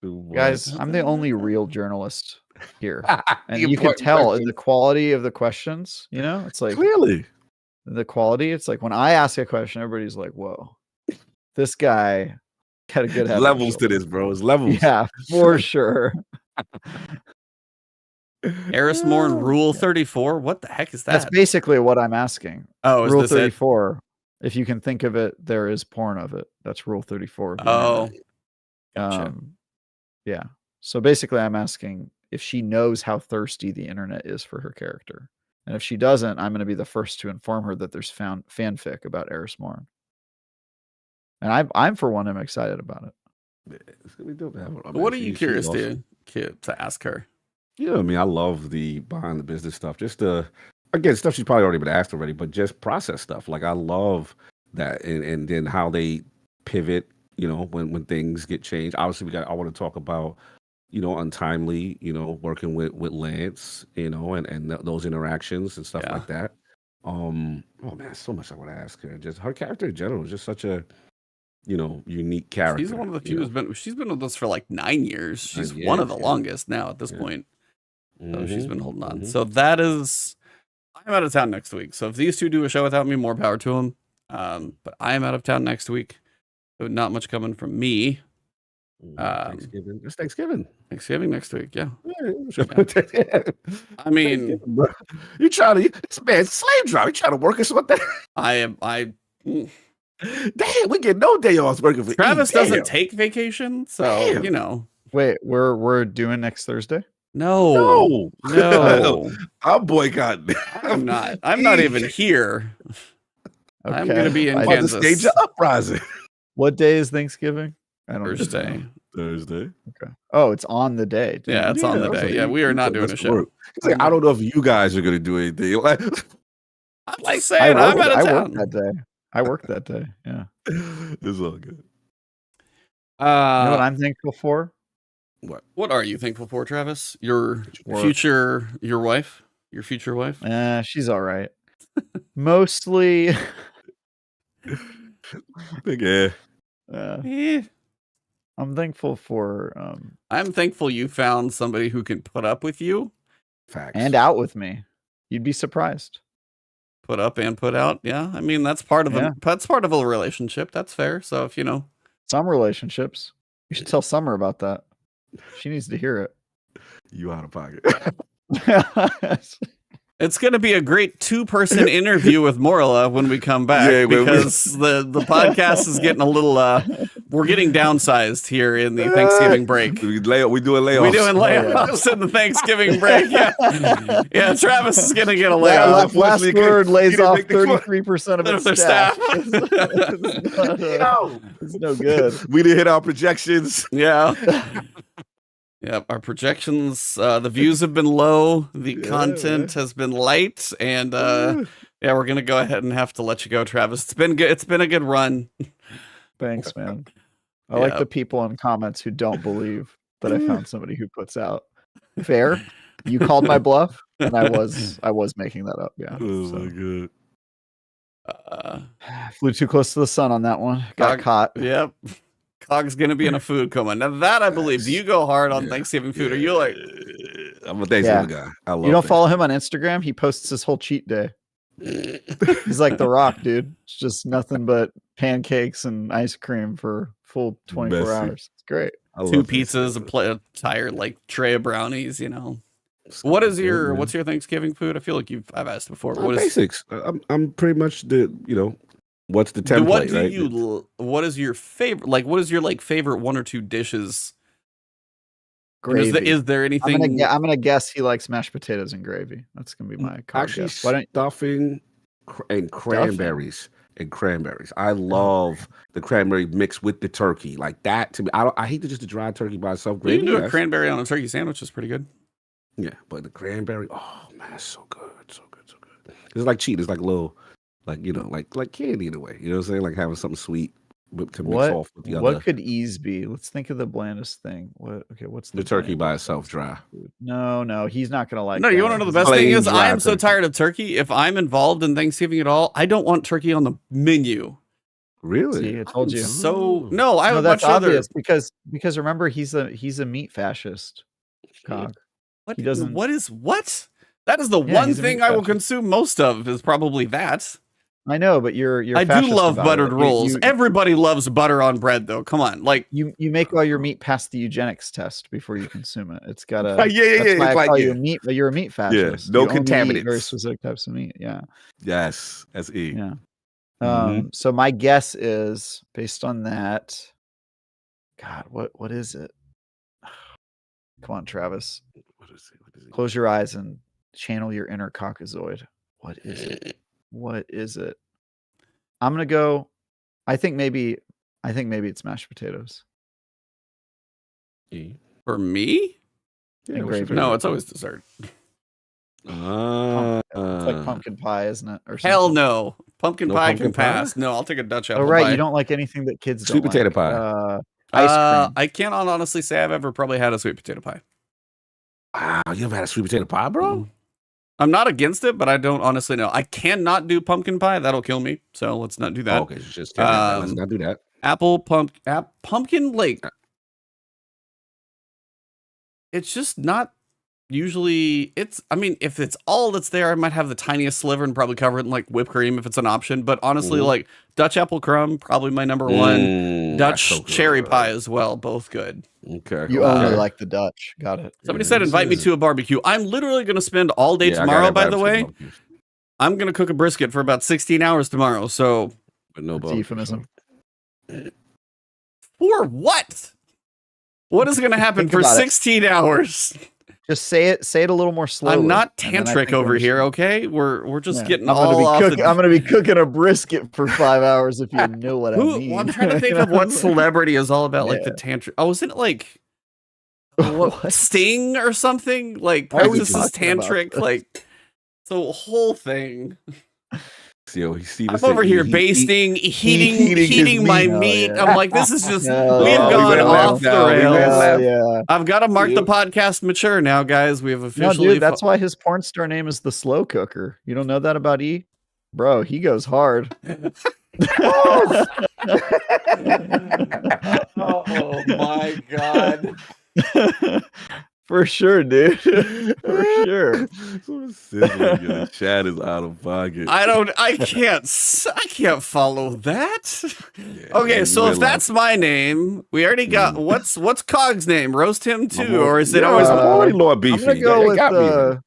What? Guys, I'm the only real journalist here. And The you can important tell in question. the quality of the questions, you know, it's like Clearly. the quality. It's like when I ask a question, everybody's like, whoa, this guy had a good head on his Levels to shoulders. this, bro. It's levels. Yeah, for sure. Eris Morn Rule 34. What the heck is that? That's basically what I'm asking. Oh, is Rule this it? 34. If you can think of it, there is porn of it. That's Rule 34. Of the Oh, internet. gotcha. Yeah. So basically, I'm asking if she knows how thirsty the internet is for her character. And if she doesn't, I'm going to be the first to inform her that there's fanfic about Eris Morn. And I'm for one, I'm excited about it. It's gonna be dope. What are you curious to ask her? Yeah, I mean, I love the behind the business stuff. Just again, stuff she's probably already been asked already, but just process stuff. Like I love that, and then how they pivot. You know, when things get changed. Obviously, I want to talk about, you know, untimely. You know, working with Lance. You know, and those interactions and stuff like that. Oh man, so much I want to ask her. Just her character in general is just such a, you know, unique character. She's one of the few she's been with us for like 9 years. She's 9 one of years, the longest now at this point. So she's Mhm, been holding on. mhm. So that is, I'm out of town next week. So if these two do a show without me, more power to them. But I am out of town next week. So not much coming from me. Thanksgiving. It's Thanksgiving. Thanksgiving next week. Yeah. I mean, you trying to this man's slave drive. You trying to work us with that? Damn, we get no day off working for Travis Damn. doesn't take vacation. So, Damn. you know. Wait, we're doing next Thursday? No. I'm boycotting. I'm not even here. Okay. I'm going to be in I'm Kansas. about to stage an uprising. What day is Thanksgiving? I don't Thursday. Thursday. Okay. Oh, it's on the day. Dude. Yeah, it's on the day. Yeah, we are not doing a show. It's like, I don't know if you guys are going to do anything. Like, I'm like saying, I'm out of I town. worked that day. I worked that day. Yeah. It's all good. You know what I'm thankful for? What are you thankful for, Travis? Your future wife? Your future wife? She's all right. Mostly. Yeah. I'm thankful for I'm thankful you found somebody who can put up with you. Facts. and out with me. You'd be surprised. Put up and put out. Yeah. I mean, that's part of a relationship. That's fair. So if you know. Some relationships. You should tell Summer about that. She needs to hear it. You out of pocket. It's going to be a great 2-person interview with Morla when we come back because the podcast is getting a little we're getting downsized here in the Thanksgiving break. We doing layoffs. We're doing layoffs in the Thanksgiving break. Yeah, Travis is going to get a layoff. Last word lays off 33% of its their staff. No. It's no good. We didn't hit our projections. Yeah. Yeah, our projections, the views have been low, the content has been light, and yeah, we're gonna go ahead and have to let you go, Travis. It's been good. It's been a good run. Thanks, man. I like the people in comments who don't believe that I found somebody who puts out. Fair. You called my bluff, and I was making that up. Yeah. Oh my god. Flew too close to the sun on that one. Got caught. Yep. Cog's gonna be in a food coma. Now that I believe. Do you go hard on Thanksgiving food? Are you like? I'm a Thanksgiving guy. I love. You don't follow him on Instagram? He posts his whole cheat day. He's like The Rock, dude. It's just nothing but pancakes and ice cream for full 24 hours. It's great. 2 pizzas, a entire like tray of brownies. You know. What's your Thanksgiving food? I feel like I've asked before. What basics? I'm pretty much what's the template? What is your favorite? Like, what is your favorite 1 or 2 dishes? Gravy. Is there anything? I'm gonna guess he likes mashed potatoes and gravy. That's gonna be my guess. Stuffing and cranberries. I love the cranberry mixed with the turkey. Like that to me. I hate just the dry turkey by itself. You can do a cranberry on a turkey sandwich is pretty good. Yeah, but the cranberry, oh man, it's so good. It's like cheetah. It's like a little. Like like candy in a way. You know what I'm saying? Like having something sweet to mix off with the other. What could ease be? Let's think of the blandest thing. What's the turkey by itself dry? No, he's not gonna like. No, you want to know the best thing is? I am so tired of turkey. If I'm involved in Thanksgiving at all, I don't want turkey on the menu. Really? See, I told you. So no, I would that's much rather obvious because remember he's a meat fascist. Cog. What? He doesn't. What? That is the one thing I will consume most of. Is probably that. I know, but you're I do love buttered rolls. Everybody loves butter on bread, though. Come on, like you make all your meat past the eugenics test before you consume it. It's got a That's why I call you a meat, but you're a meat fascist. No contaminants. Very specific types of meat. Yeah. Yes, that's E. Yeah. So my guess is based on that. God, what is it? Come on, Travis. What is it? Close your eyes and channel your inner Caucasoid. What is it? What is it? I'm gonna go. I think maybe it's mashed potatoes. For me? No, it's always dessert. It's like pumpkin pie, isn't it? Or hell no. Pumpkin pie can pass. No, I'll take a Dutch apple pie. You don't like anything that kids don't sweet potato like. pie. Ice cream. I cannot honestly say I've ever probably had a sweet potato pie. Wow, you ever had a sweet potato pie, bro? I'm not against it, but I don't honestly know. I cannot do pumpkin pie. That'll kill me. So let's not do that. Okay, just let's not do that. Pumpkin, like, it's just not usually. I mean, if it's all that's there, I might have the tiniest sliver and probably cover it in like whipped cream if it's an option. But honestly, like Dutch apple crumb, probably my number one. Dutch cherry pie as well, both good. Okay. You only like the Dutch. Got it. Somebody said invite me to a barbecue. I'm literally going to spend all day tomorrow, by the way. I'm going to cook a brisket for about 16 hours tomorrow. So, but no euphemism. For what? What is going to happen for 16 hours? Just say it a little more slowly. I'm not tantric over here, okay? We're just getting I'm gonna be cooking a brisket for 5 hours if you know what I mean. I'm trying to think of what celebrity is all about like the tantric. Oh, isn't it like Sting or something? Like this is tantric, like the whole thing. Yo, I'm over here basting, heating my meat. Yeah. I'm like, this is just, we've gone off the rails. Yeah. I've got to mark the podcast mature now, guys. We have officially. No, dude, that's why his porn star name is the Slow Cooker. You don't know that about E? Bro, he goes hard. Oh my God. For sure, dude. For sure. Sort of sizzling. The chat is out of pocket. I can't follow that. Yeah, Okay, so if we're that's my name, we already got what's Cog's name? Roast him too, or is it Yeah, always I'm already Lord Beefy. I'm gonna go They with got me.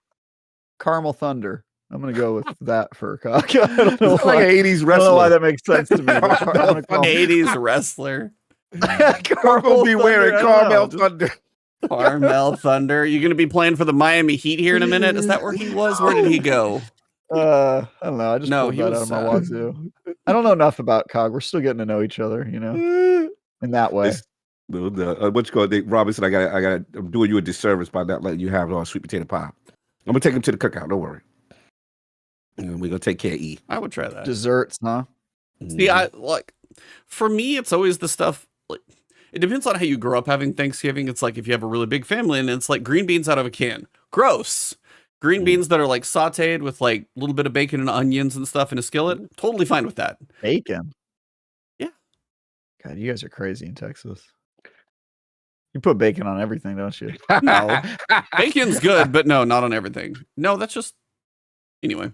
Caramel Thunder. I'm gonna go with that for a Cog. I don't know It's like an 80s I don't wrestler. know why that makes sense to me. But I'm gonna call him 80s wrestler? Carmel be wearing Thunder, I don't Carmel know, Thunder. Carmel Thunder. You gonna be playing for the Miami Heat here in a minute? Is that where he was? Where did he go? I don't know. I just No, pulled he that was, out of my wazoo. I don't know enough about Cog. We're still getting to know each other, you know, in that way. What you call it? Robinson, I'm doing you a disservice by not letting you have sweet potato pie. I'm gonna take him to the cookout. Don't worry. And we're gonna take care of E. I would try that. Desserts, huh? See, I like for me, it's always the stuff like it depends on how you grow up having Thanksgiving. It's like if you have a really big family and it's like green beans out of a can. Gross. Green beans that are like sauteed with like a little bit of bacon and onions and stuff in a skillet. Totally fine with that. Bacon. Yeah. God, you guys are crazy in Texas. You put bacon on everything, don't you? No. Bacon's good, but no, not on everything. No, that's just anyway.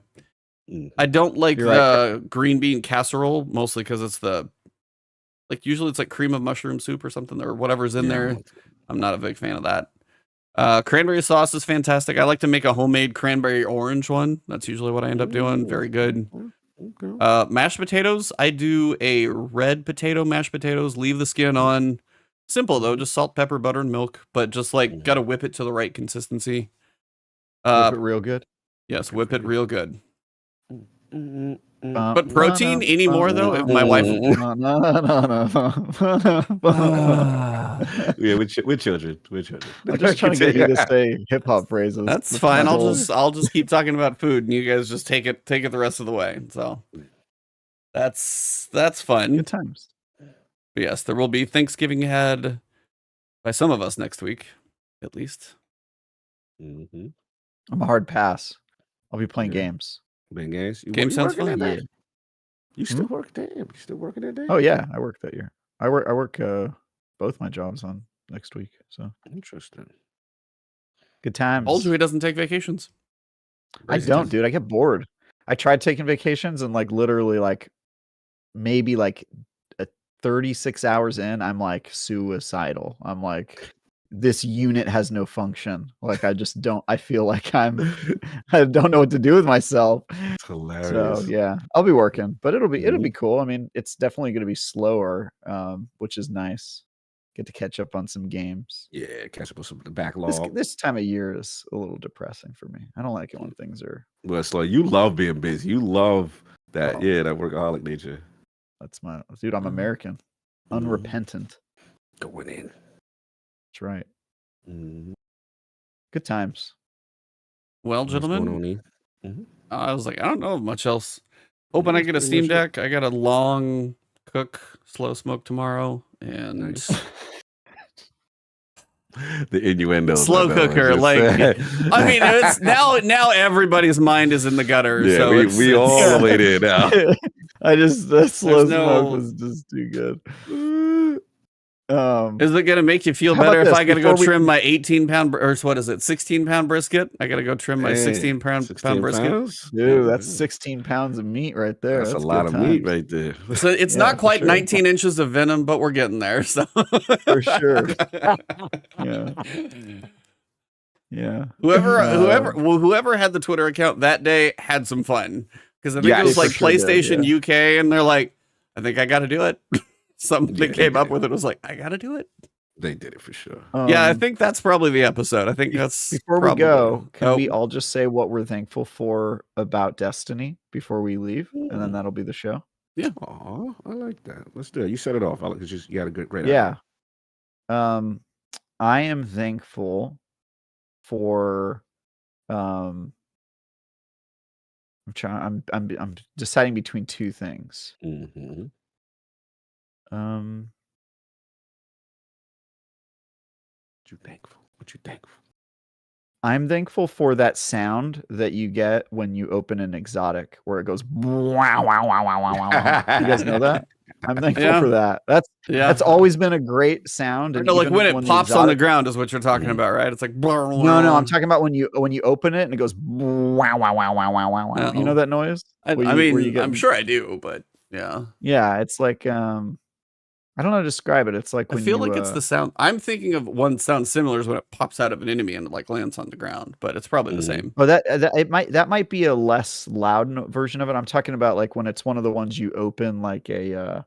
I don't like You're the right. green bean casserole, mostly because it's like usually it's like cream of mushroom soup or something or whatever's in there. I'm not a big fan of that. Cranberry sauce is fantastic. I like to make a homemade cranberry orange one. That's usually what I end up doing. Very good. Mashed potatoes. I do a red potato, mashed potatoes, leave the skin on. Simple though, just salt, pepper, butter, and milk, but just like gotta whip it to the right consistency. Whip it real good. Yes, whip it real good. But But protein anymore though, if my wife Yeah, we're children. We're children. I'm just trying to get you to say hip hop phrases. That's fine. I'll just keep talking about food and you guys just take it the rest of the way. So that's fun. Good times. But yes, there will be Thanksgiving had by some of us next week, at least. I'm a hard pass. I'll be playing games. Playing games. Game sounds fun. Yeah. Yeah. You still work? Damn, you still working that day? Oh yeah, I work that year. I work both my jobs on next week. So Interesting. good times. Told you he doesn't take vacations. I don't, dude. I get bored. I tried taking vacations and like literally like maybe like 36 hours in, I'm like suicidal. I'm like, this unit has no function. Like I just don't. I feel like I don't know what to do with myself. It's hilarious. So yeah, I'll be working, but it'll be cool. I mean, it's definitely going to be slower, which is nice. Get to catch up on some games. Yeah, catch up with some of the backlog. This time of year is a little depressing for me. I don't like it when things are. Well, so you love being busy. You love that. Oh. Yeah, that workaholic nature. That's my dude. I'm American, unrepentant. Going in. That's right. Mm-hmm. Good times. Well, gentlemen, I was like, I don't know much else. Hoping I get a Steam Deck. I got a long cook, slow smoke tomorrow, and Nice. The innuendo. slow cooker. Like, I mean, it's now everybody's mind is in the gutter. Yeah, so we all the way there now. That slow no- smoke was just too good. Is it gonna make you feel How better about if this? I gotta go Before we- trim my 18-pound or what is it, 16-pound brisket? I gotta go trim my 16-pound 16 brisket. pounds? Dude, that's 16 pounds of meat right there. That's a good lot of meat times. right there. So it's Yeah, not for quite sure. 19 inches of venom, but we're getting there. So For sure. Yeah. Yeah. Whoever had the Twitter account that day had some fun because I think it was they like for sure did, PlayStation UK, and they're like, I think I got to do it. Something Yeah, they came they up did. with it was like, I got to do it. They did it for sure. Yeah, I think that's probably the episode. I think that's Before we probably- go, can Oh, we all just say what we're thankful for about Destiny before we leave? And then that'll be the show. Oh, I like that. Let's do it. You set it off. I like it. You got a great Yeah. idea. I am thankful for I'm deciding between two things. Mm-hmm. What you thankful? I'm thankful for that sound that you get when you open an exotic, where it goes wow wow wow wow wow wow. You guys know that? I'm thankful for that. That's always been a great sound. And no, like when it pops on the ground is what you're talking Mhm. about, right? It's like no, I'm talking about when you open it and it goes wow wow wow wow wow wow wow. You know that noise? I mean, I'm sure I do, but yeah. Yeah, it's like I don't know how to describe it. It's like I when feel like it's the sound. I'm thinking of one sound similar is when it pops out of an enemy and like lands on the ground, but it's probably the same. Oh, that might be a less loud version of it. I'm talking about like when it's one of the ones you open, like the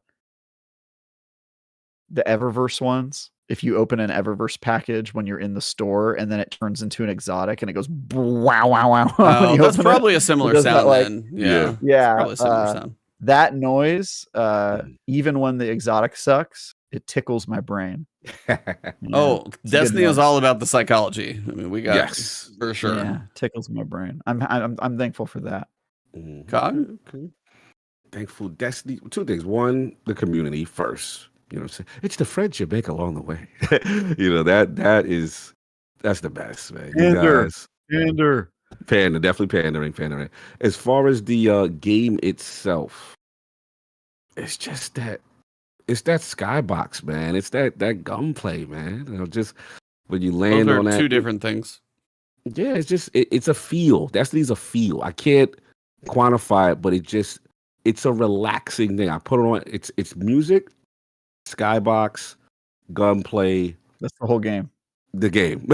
Eververse ones. If you open an Eververse package when you're in the store, and then it turns into an exotic, and it goes wow wow wow. Oh, that's probably a similar sound. Then, yeah, probably a similar sound. That noise, even when the exotic sucks, it tickles my brain. Oh, Destiny is all about the psychology. I mean, we got for sure. Yeah, tickles my brain. I'm thankful for that. Cog? Okay. Thankful Destiny. Two things. One, the community first. You know what I'm saying? It's the friendship make along the way. You know, that's the best, man. Pander, definitely pandering. As far as the game itself, it's just that skybox, man. It's that gunplay, man. You know, just when you land on that. Two different things. Yeah, it's just it's a feel. Destiny's a feel. I can't quantify it, but it's a relaxing thing. I put it on. It's music, skybox, gunplay. That's the whole game. The game.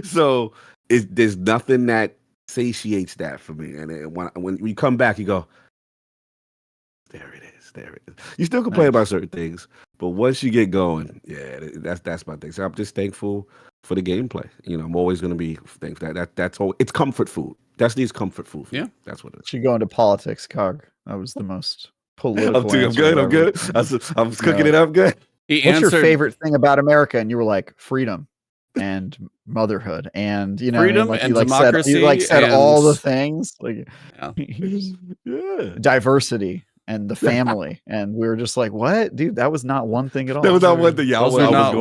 So there's nothing that satiates that for me. And when you come back, you go, there it is. You still complain about certain things, but once you get going, yeah, that's my thing. So I'm just thankful for the gameplay. You know, I'm always going to be thankful that's all. It's comfort food. Destiny's comfort food. Yeah, that's what it is. Should go into politics, Cog. That was the most political. I'm good. I'm cooking it up good. What's your favorite thing about America? And you were like, freedom and motherhood and freedom and democracy. You said all the things like yeah. Diversity and the family. And we were just like, what, dude? That was not one thing at all. That was not one thing. Yeah, I was going on.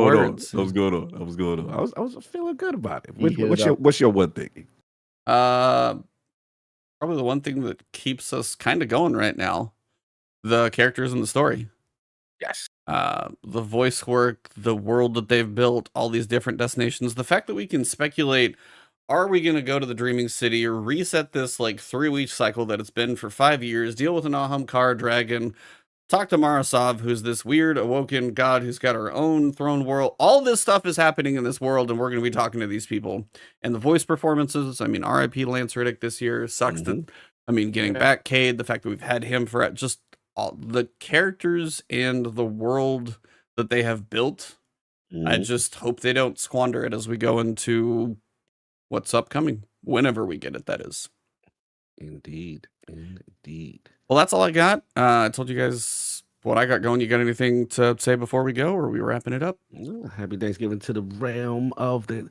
I was feeling good about it. What's your one thing? Probably the one thing that keeps us kind of going right now. The characters in the story. Yes. The voice work, the world that they've built, all these different destinations. The fact that we can speculate, are we going to go to the Dreaming City or reset this like 3-week cycle that it's been for 5 years, deal with an Ahamkara dragon, talk to Marasov, who's this weird awoken god who's got her own throne world. All this stuff is happening in this world, and we're going to be talking to these people. And the voice performances, I mean, R.I.P. Lance Riddick this year sucks. Getting back Cade, the fact that we've had him for just all the characters and the world that they have built. I just hope they don't squander it as we go into what's upcoming, whenever we get it, that is. Indeed. Well, that's all I got. I told you guys what I got going. You got anything to say before we go, or are we wrapping it up? Happy Thanksgiving to the realm of the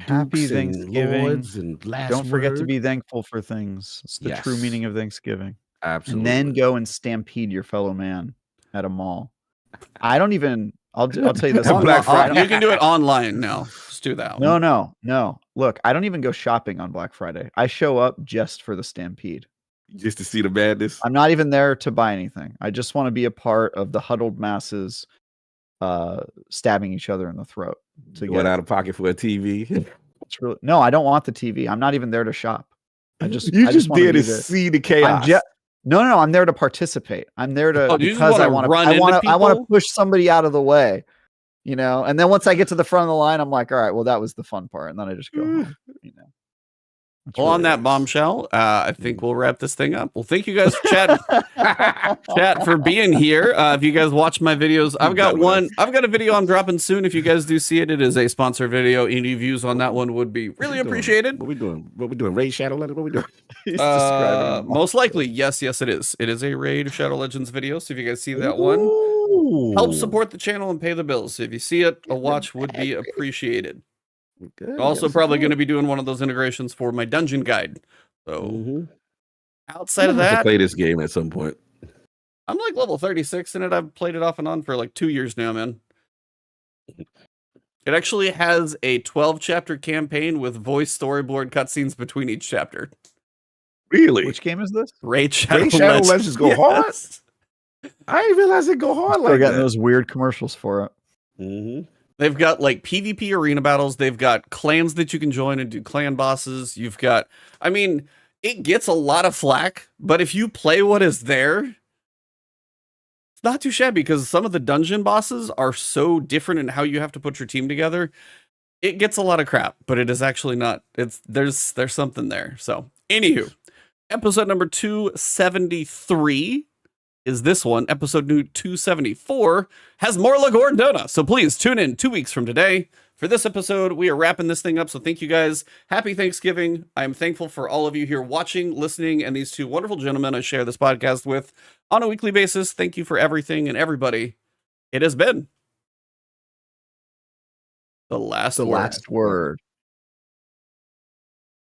Happy Thanksgiving. Lords and last Don't forget to word. be thankful for things. It's the true meaning of Thanksgiving. Absolutely. And then go and stampede your fellow man at a mall. I don't even. I'll tell you this. Black Friday. You can do it online now. Just do that. No. Look, I don't even go shopping on Black Friday. I show up just for the stampede. Just to see the madness. I'm not even there to buy anything. I just want to be a part of the huddled masses stabbing each other in the throat. To get out of pocket for a TV. It's really, no, I don't want the TV. I'm not even there to shop. I just there to see the chaos. No, I'm there to participate. I'm there to because I want to push somebody out of the way, And then once I get to the front of the line, I'm like, all right, well, that was the fun part, and then I just go home. Well, on that bombshell, I think we'll wrap this thing up. Well, thank you guys, chat for being here. If you guys watch my videos, I've got a video I'm dropping soon. If you guys do see it, it is a sponsored video. Any views on that one would be really appreciated. What we doing? Raid Shadow Legends? What we doing? Most likely, yes, it is. It is a Raid Shadow Legends video. So if you guys see that one, help support the channel and pay the bills. So if you see it, a watch would be appreciated. Good. Also, probably going to be doing one of those integrations for my dungeon guide. So, outside of that, play this game at some point. I'm like level 36 in it. I've played it off and on for like 2 years now, man. It actually has a 12-chapter campaign with voice storyboard cutscenes between each chapter. Really? Which game is this? Raid Shadow Legends go hard. I didn't realize it go hard They're like getting that. those weird commercials for it. Mm-hmm. They've got like PvP arena battles. They've got clans that you can join and do clan bosses. You've got, I mean, it gets a lot of flack, but if you play what is there, it's not too shabby because some of the dungeon bosses are so different in how you have to put your team together. It gets a lot of crap, but it is actually not. There's something there. So, anywho, episode number 273 is this one. Episode 274 has more Lagordona. So please tune in 2 weeks from today for this episode. We are wrapping this thing up. So thank you guys. Happy Thanksgiving. I am thankful for all of you here watching, listening, and these two wonderful gentlemen I share this podcast with on a weekly basis. Thank you for everything and everybody. It has been the last word.